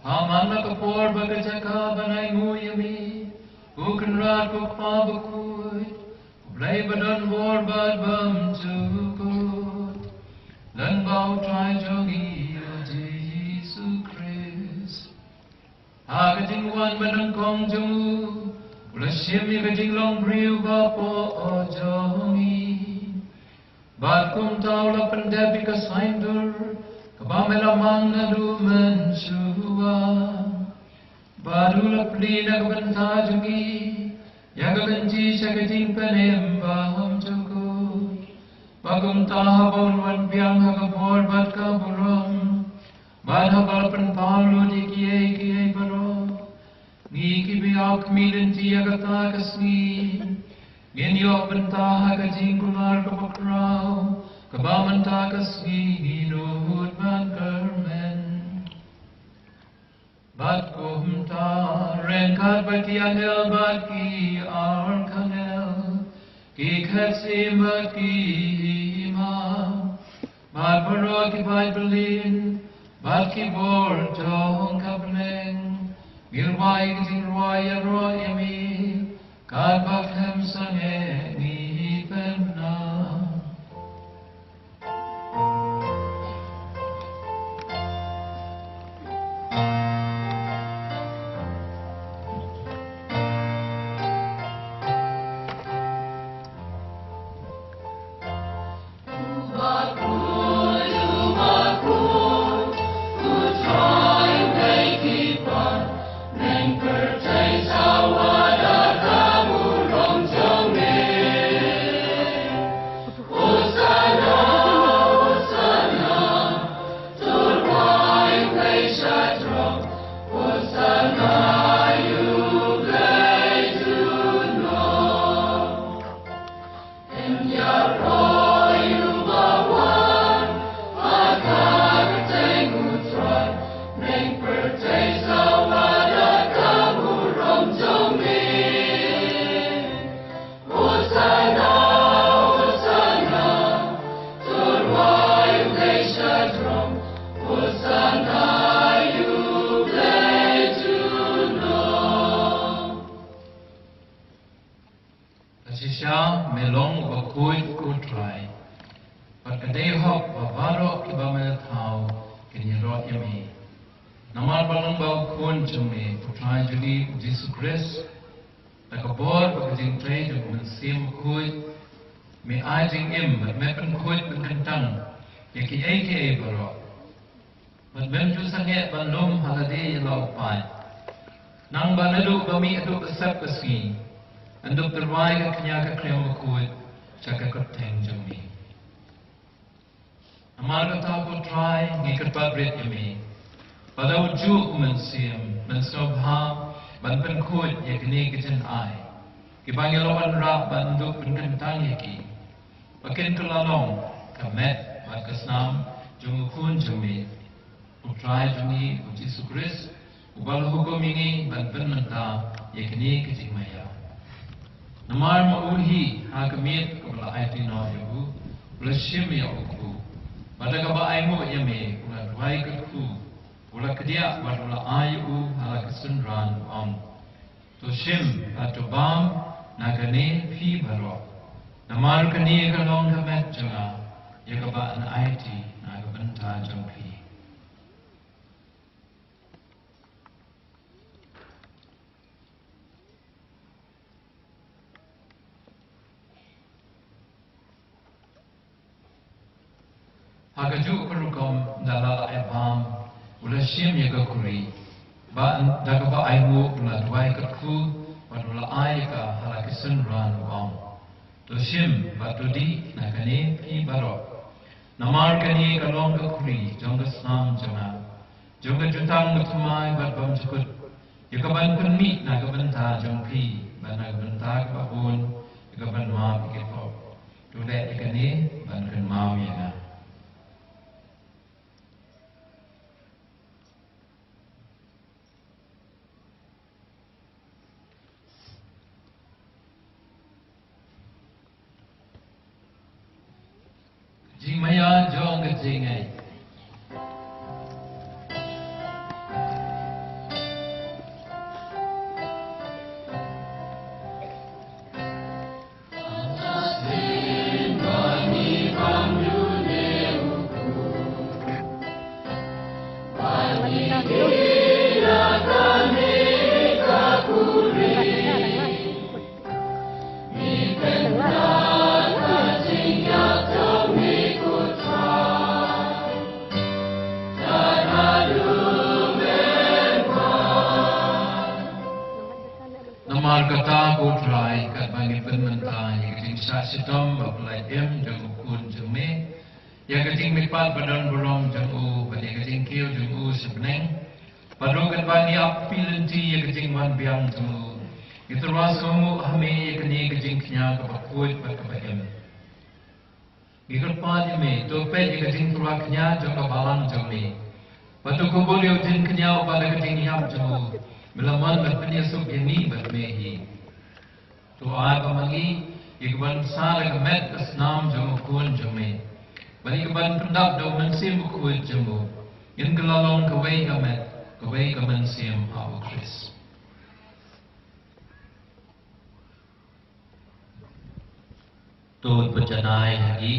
Amana kapor bagajaka banai nguyami, bukan rat kukpa bakut, Khublei badan bor bad bam cukut, dan bau try jongi Yesu Christ. Agajing wan badan kong jongu, ulasyim agajing long briu bapo o jongi, bad kum tau la pendepi kasaindur, kabamela mangna du mensua, baru la plina kabanta jungi, yaga benci syagating penem baham cukup, bagum taha bolwan piang hagabor bat kaburam, bad habal pen palu di kiai baro, ngiki biak milen tiaga takasni, Genyo bentaha kajing kular kapakrau, kabaman takasni hinut man kermen. Bat kumta rengkat baki anel baki arn kanel, ki khetsim baki ima, bat baro ki bai belin, Balki bor jong kapneng, girwai gijing rwai aroi emi, kadbak hem sange ni penna. Sisha melong bakuit kutrai, pagkadai hok bavaro kibamel thau kenyerot yami. Namar balang bau kun jumi putrai jadi Jesus Christ, takabor pagkajing tray jung mensim kuit, me ajing im but mepen kuit benkentang, yaki aka baro. But memju sange bandum halade yalau pai. Nang banadu bami adu besap keski. Anduk terwai ke kenya ke krem kuat cakap keteng jumi. Amal kata aku try ngikut pabrik jumi. Pada ujuk mensim mensobha ban kuat yakni kijen ai. Kibangi lawan rak banduk penkentang yaki. Pakin kelalong kamet bat kesnam jumukun jumi. Utrai jumi uji sukris ubal hukum ini ban mentah yakni kijen maya. Namar mauhi hakamit kabla aiti no yabu blashim ya uku pada kaba aimu yame kula dwai ku kula kedia wadula ayu hala kesunran to shim atobam nagane fi baro namar kani kalong kamet janga yakaba an aiti nagabanta jampi. Hagaju perukom dalala ebam ula shim yaga kuri ba dagaba aimu ula dwai katku wadula aika halakisun ran to shim batudi nakane pi baro namar kani kalong ka kuri jongga snam jama jongga jutang mutumai batbam chukut yakaban kunmi nagabanta jongpi ban nagabanta kabun yakaban ma pikito tule yakane ban kan mau yana. Jimaya jong kejingai. Kata kutrai kat bangi penmentah yang keting sasidom bapulai em jang ukun jeme yang keting mipal badan berom jang u pada keting kil jang u sebeneng padu kat bangi api lenti yang keting wan biang jang u itu ruas kamu hame yang kini keting kenya kapakut pada kapem ikut padi me topet yang keting turwa kenya jang kabalang jang me padu kumpul yang keting kenya pada keting yam jang u melaman berpenyesuk ini bermehi. Tu apa lagi? Ikban besar kemet kesnam jamu kun jame. Bani keban pendap do mensim kun jamu. in galalong kaway kaman siyam au Chris. Tun pencanai lagi,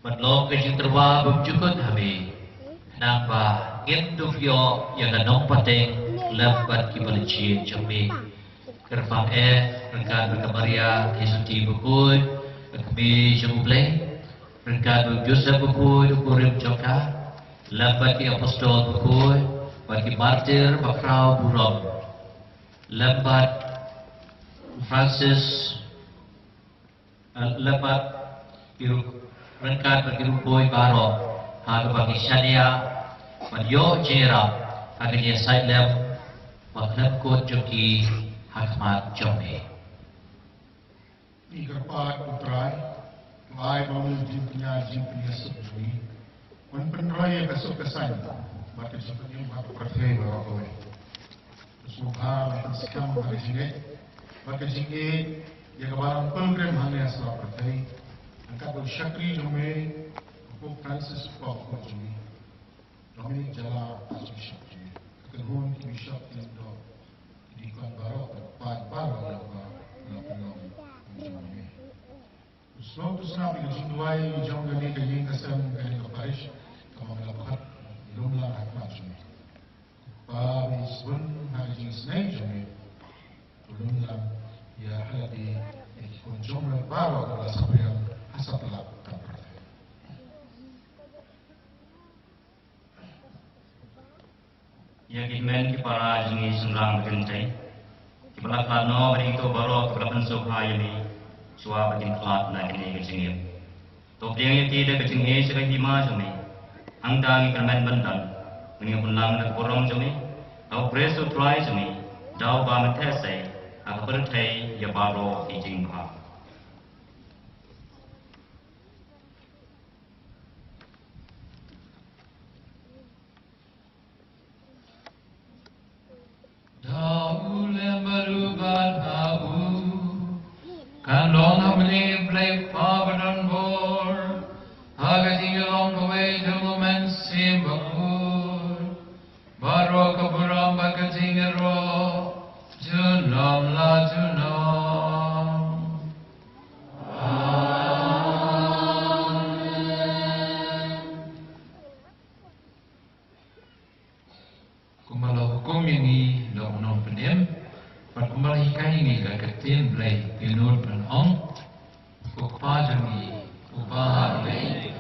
menolong kejing terwa berjukut kami, nampak ngentuk yo yang nanong pateng lebat kibalci cumi, kerfang rekan berkemaria kisuti bukut, kami Khublei, rekan berjusah bukut ukurim cokar, lebat ki apostol bukut, bagi martir bakrau burom, lebat Francis lepat biru rengkat berbiru boy baro haga bagi syariah madio jera haga dia sailem maklem ko joki hakmat jome Igar pat utrai lai baul jimpnya sebui un penroy besok kesan maka seperti maka percaya bahwa subhan sekam hari ini maka jingge ya kabarang program hanya asal percaya angkat bersyakri jome Pope Francis Pope jome jome jala archbishop jome kekenhun bishop indo di kon baro pat baro la jome Slow to snap in Jindwai, John Gani, Yin Kasam, and the parish, Kamalakat, Lumla, Hakmachum. Babis Bun, Hajin Snake, Jimmy, Lumla, Yahalati, Jumla Baro, the Sabrian, Hasapla, Yakimen ki para jingi sunrang kentai, ki balakano beri to baro kelapan sohayami. Suara bagian kelat nak kini kecingin. Top dia yang tidak kecingin sebagai lima jami. Angdang kerman bandan. Mengikut lang nak borong jami. Tau preso try jami. Dau ba metesai. Aku berthai ya baro ijing bah. Dau lembaruban abu. Kan long hamli play forward on board. Hagating along the way to moment Singapore. Baro kaburam bagating ro. Junam la junam. Kumala hukum ini lo unong penem. Perkembang ikan ini ketin play tinur penong. Upah jami, upah play.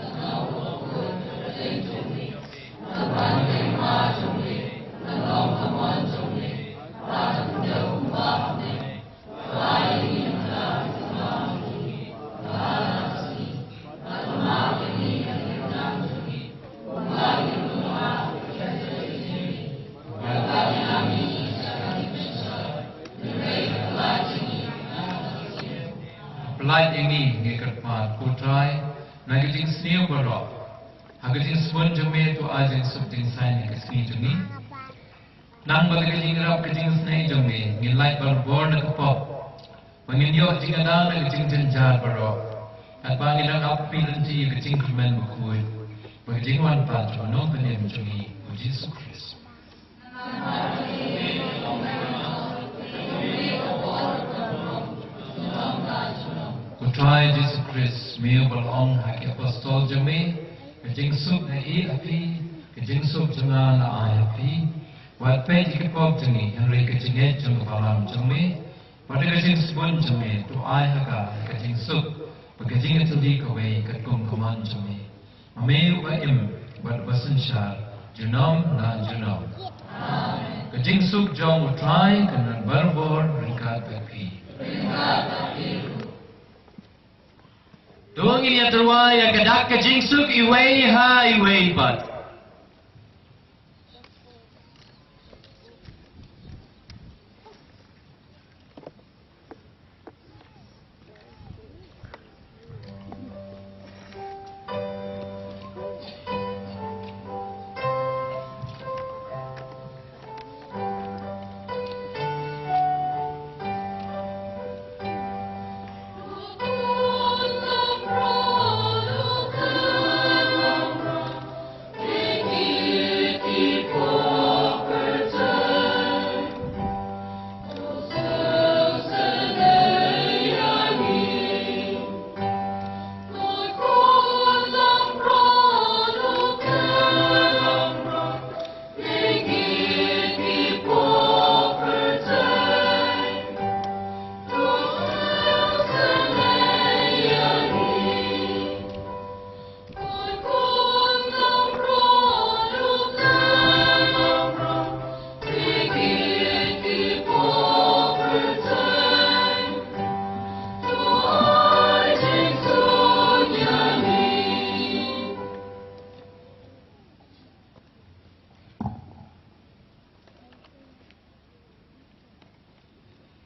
Light ini ngekat pat kutrai, nagiting snew barok, hagating spun jame tu ajin subting sign ngekat jami. Nang bagating rap kating snay jame, ngin light barbor nakapop, pangin yo jing adang nagating janjar barok, at pangin ang apilanti kating kumen bukuy, bagating wan pat no penem jami, Jesus Christ. Try Jesus Christ, meu balong haki apostol jami, kejing sub na api, kejing sub janga na api, wat pe jikipog jami, Henry kejing jang balam jami, pada kejing spun jami, tu haka kejing sub, kejing di kawai ketum kaman jami, ameu ba wat basensyar, junam na junam. Kejing sub jang try kanan barbor ringkat api. Tuang ini terwa yang kedak kejing suk iway ha iway bat. Thank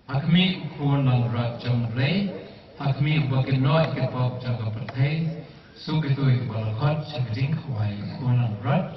hakmi ukon lang rat jong play hakmi ubakin noi ke pop jaga pertai su ketui balakot sekjing kwai ukon lang rat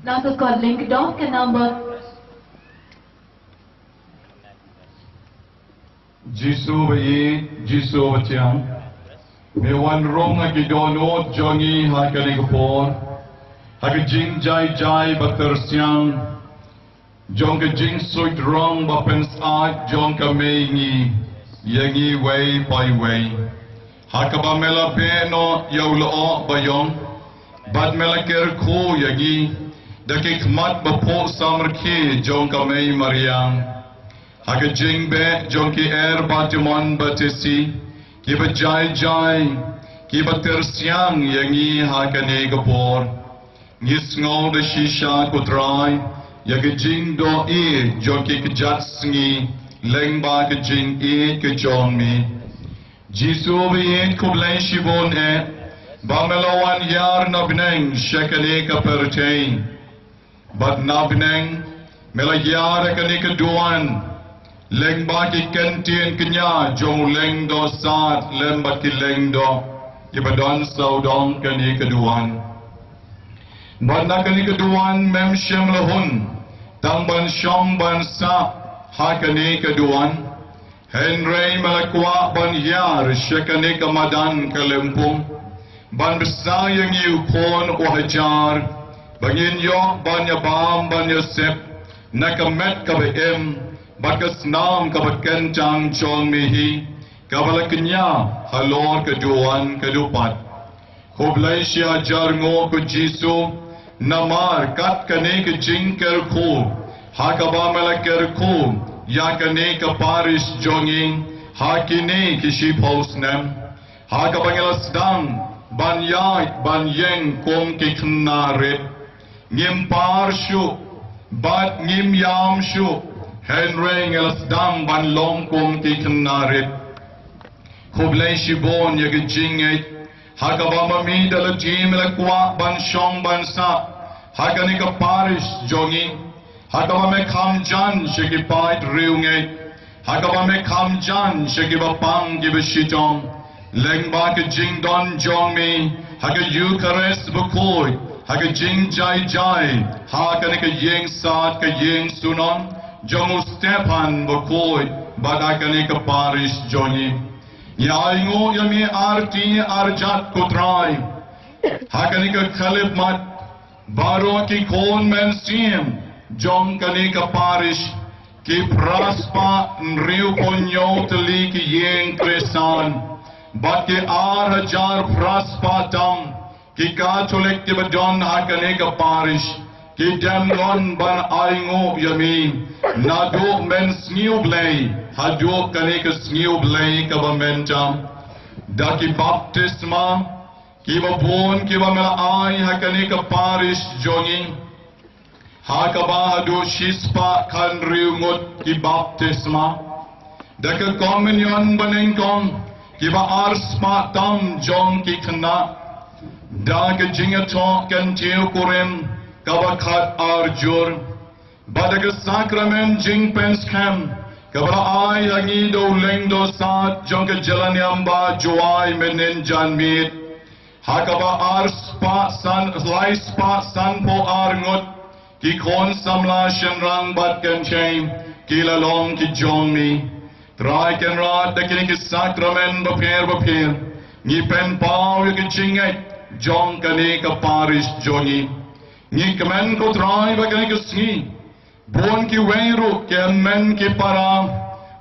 Nakakot link dot ke number Jisu bayi, Jisu bacang. Mewan rong lagi donut jongi hakani kapor. Hagi jing jai jai batersiang. Jong ke jing suit rong bapens art jong ke mengi. Yangi way by way. Hakaba mela beno yaulo bayong. Bad mela ker ko yangi. Dakik mat bapo samarki jong ke mei mariang. Hagi jing be jong ki batimon batesi. Kiba jai jai, kiba tersiang yangi hakani kapor. Ngis ngau de shisha kutrai, yagi jing do jong ki kejat sengi, leng ba ke jing ke jong mi. Jisu bi Khublei shibun ba melawan yar nabneng shakani ka pertain. But nabneng melayar kani keduan. Leng ba ki kentien kenya jong leng do saat lem ba ki leng do ibadon saudong kani keduan. Banda kani keduan mem shem lahun tang ban shom ban sa ha kani keduan. Henry malakwa ban yar shekani kamadan kalempung ban besayang yu kon o hajar bangin yo ban yabam ban yosep nakamet kabeem. Bakas nam kabakan jang chong mihi kabalaknya halor keduan kedupat Khublei sia jarngo ku Jisu namar kat kane ke jingker ku hakaba malaker ku ya kane ke Parish jonging hakine ki shipos nem hakabangela sedang ban yai ban yeng kom ki knaret ngim parshu bat ngim yam shu Henry ngelasdam ban longkong ki knarit. Khublei shibon yagi jingait. Hakabama mi dala jim lakwa ban shong ban sa. Hakani ka Parish jongi. Hakabame kham jan shiki pait riungait. Hakabame kham jan shiki bapang gibishitong. Leng ba ke jing don jong mi. Haga Eucharist bukoy. Haga jing jai jai. Hakani ka yeng saat ka yeng sunon. Jongu Stepan bokoi badakani ke Parish jongi. Yaingo yami arti arjat kutrai. Hakani ke Khalib mat baro ki kon men sim jong kani ke Parish ki praspa nriu konyo teli ki yeng kresan. Bat ki hajar praspa tam ki Katolik ki badon hakani ke Parish. Ki demgon ban aingo yami nado men Khublei hado kani ke Khublei ka bamentam daki baptisma ki babon ki bamela ai hakani ka Parish jongi hakaba hado shispa kan riungot ki baptisma daka communion banengkong ki ba arspa tam jong ki khna daka jingato kan tiu kurim kabakat arjur badaga sakramen jing penskam kabla ai hangi do leng do sat jongke jalan yamba joai menen janmit hakaba ars pa san lais pa san po arngot ki kon samla shenrang bat kan chain ki lalong ki jongmi trai ken rat da kini ki sacrament bapir ni pen pau ya ki chingai jong kani ka parish joni ni kemen ko trai ba kini ki sni bon ki weiru kemen ki para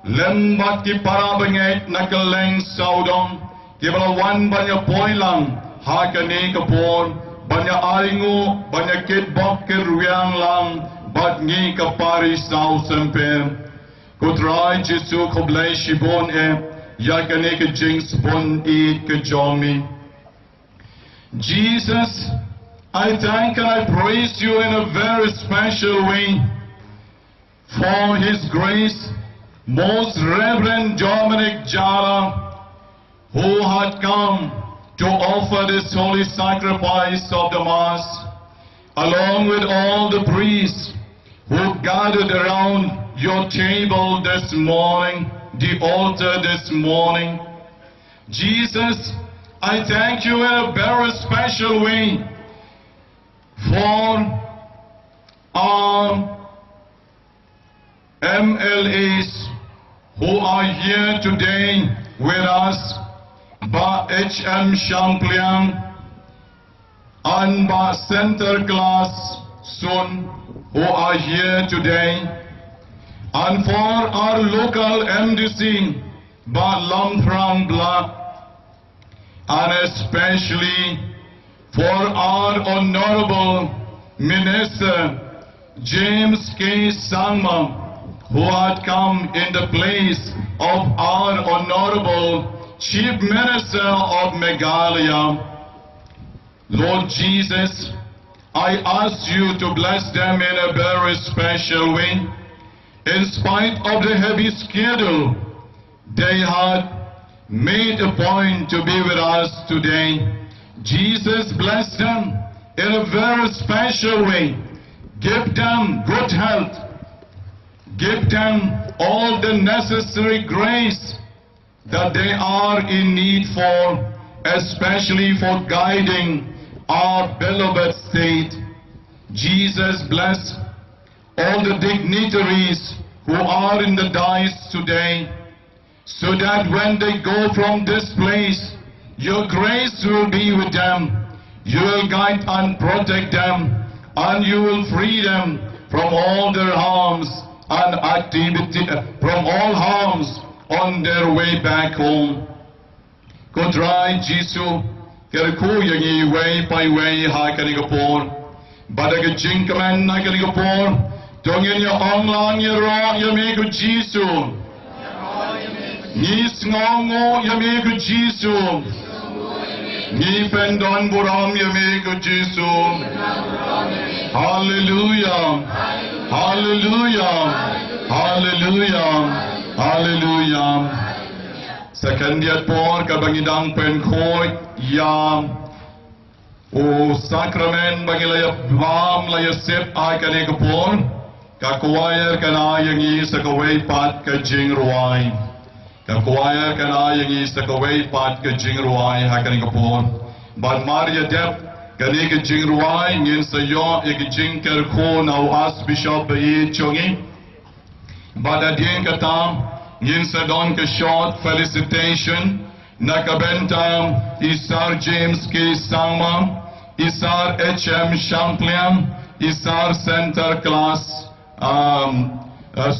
lembat ki para bangai nakaleng saudong ki bala wan banya poilang ha kani ka pon banya aingu banya kit bok ke ruang lang bat ni ka parish Sawsymper Kutrai Jesu Khublei shibun yakane ke jinx bon eat ke jomi. Jesus, I thank and I praise you in a very special way for His grace, Most Reverend Dominic Jara, who had come to offer this holy sacrifice of the Mass, along with all the priests who gathered around your table this morning, the altar this morning. Jesus, I thank you in a very special way for our MLAs who are here today with us, Ba H.M. Champlian and Ba Center Class Sun, who are here today, and for our local MDC, Ba Lamprang Bla, and especially for our Honorable Minister James K. Sangma, who had come in the place of our Honorable Chief Minister of Meghalaya. Lord Jesus, I ask you to bless them in a very special way. In spite of the heavy schedule, they had made a point to be with us today. Jesus bless them in a very special way. Give them good health. Give them all the necessary grace that they are in need for, especially for guiding our beloved state. Jesus bless all the dignitaries who are in the dais today, so that when they go from this place, your grace will be with them. You will guide and protect them, and you will free them from all their harms and activity, from all harms on their way back home. Kutrai Jesu, kerku yangi way by way ha kanigapor, badaga jinkaman na kanigapor, tongin ya onglang ya ro ya mego Jesu, ni sngongo ya mego Jesu, ni pendon buram ya mego Jesu. Hallelujah, hallelujah, hallelujah, hallelujah. Sekandiat por kabangidang penkhoy yam o sakramen bagilaya bam laya sep ay kanigapon kakuwayar kanayangi sa kaway pat ka jingruay kakuwayar kanayangi sa kaway pat ka jingruay ha kanigapon ban Maria dep kaniga jingruay ngin sa yo ikijingker ko na as bishop bayi chongi badadien katam ngin sa don ka short felicitation nakabenta Isar James K. Sangma, Isar H.M. Champlian, Isar Center Class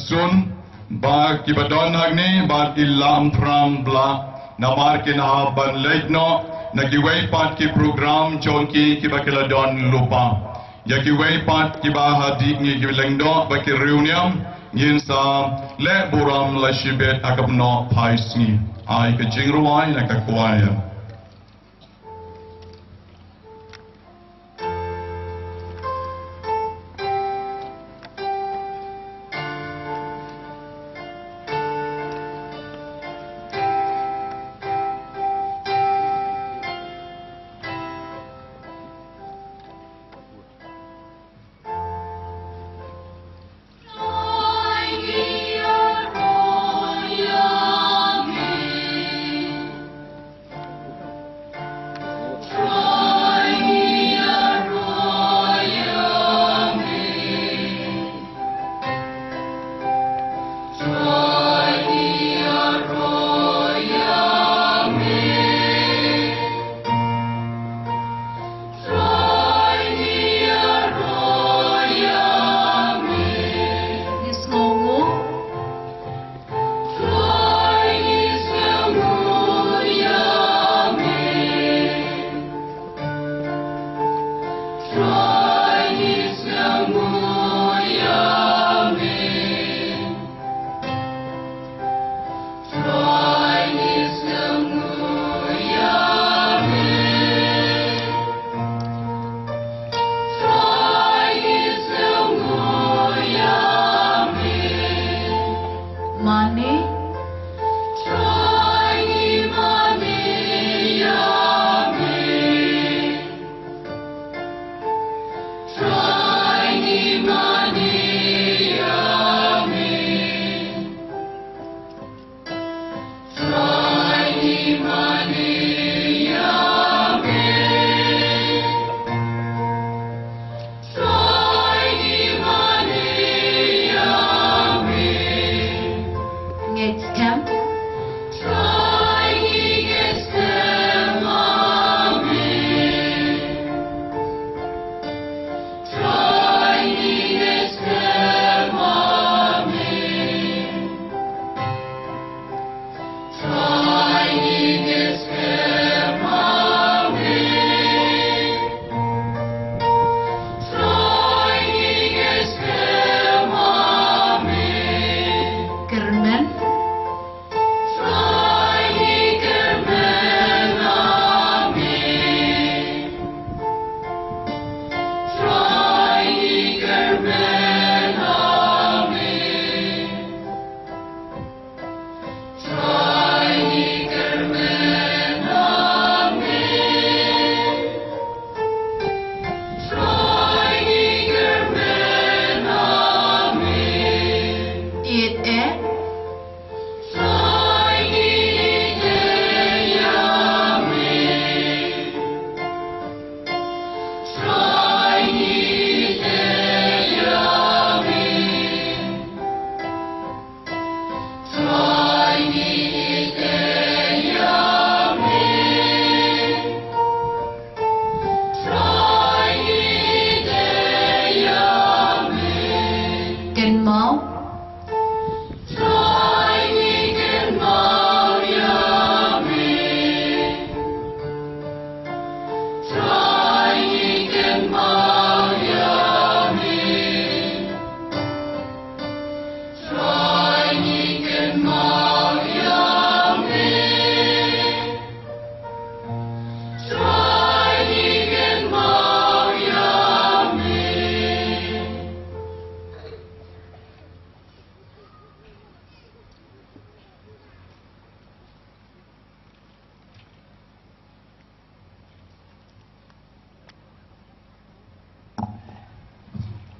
Sun, ba kibadon agni ba ilam pram bla na markin haban legno nagiway pat ki program chonki kibakiladon lupa yagiway pat kibahadi ngi gilengdo ba ki reunion yin sa le buram la shibet akapno paisni ay ka jingruay na kakwaya.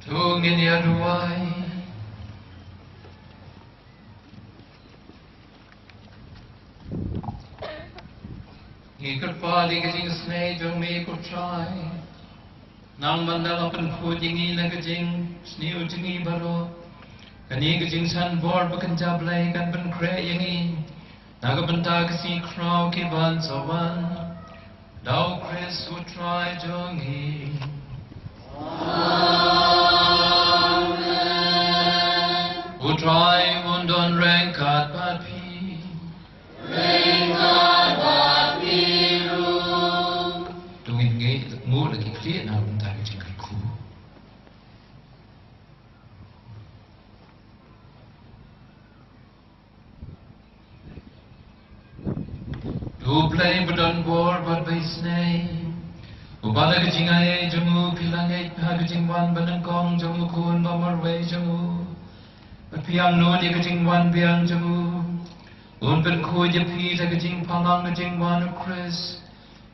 Tungin ya ruai Ikut pali kajing snei jong me ko try Nang mandala pen pu jingi na kajing sniu jingi baro Kani kajing san bor bakan jablay kan pen kre yangi Naga benta kasi kraw ki ban sawan Dau Chris would try jongi Who try undon rengkat papi Rengkat papi ru Tungin ngay ngu lagi kli na rum tayo jingkat ku Khublei bedon bor bar beisnei Ubala kajing ay jamu pilang ay kajing wan banangkong jamu kun bamarway jamu Piang no di kajing wan piang jamu Un pen kuy pi da kajing pangang kajing wan Chris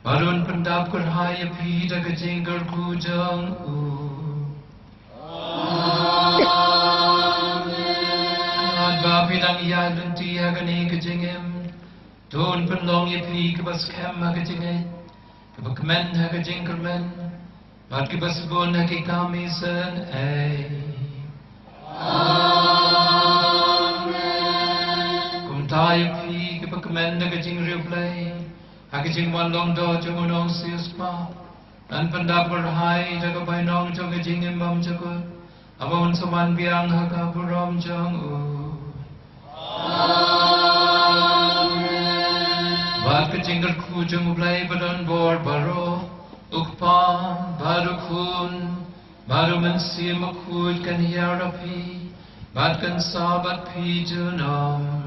Barun pendap kurhai pi da kajing gerku jang Amen Ba pilang iya lunti ya gani kajing em Tun penlong pi kebas kem ha kajing ay Kebakmen ha kajing kermen Bat kebas bun ha ki kami sen ay Tayo pi kebakmen ha kajing riuplay Ha kajing wan long do jong unong sius pa An pendap berhai jaga bay nong jong kajing imbam jagut Abon sawan biang ha kaburom jong Bat kajing gerku jong ublay badon bor baro Ukpa baru kun Baru mensi makud kan hiarapi Bat kan sabat pi junom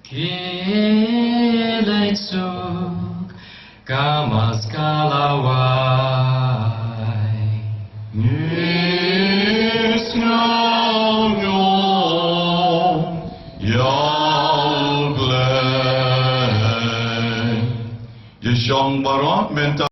Kilay suk kamas kalaway Nisnyang yung yaw glay Yishong barot menta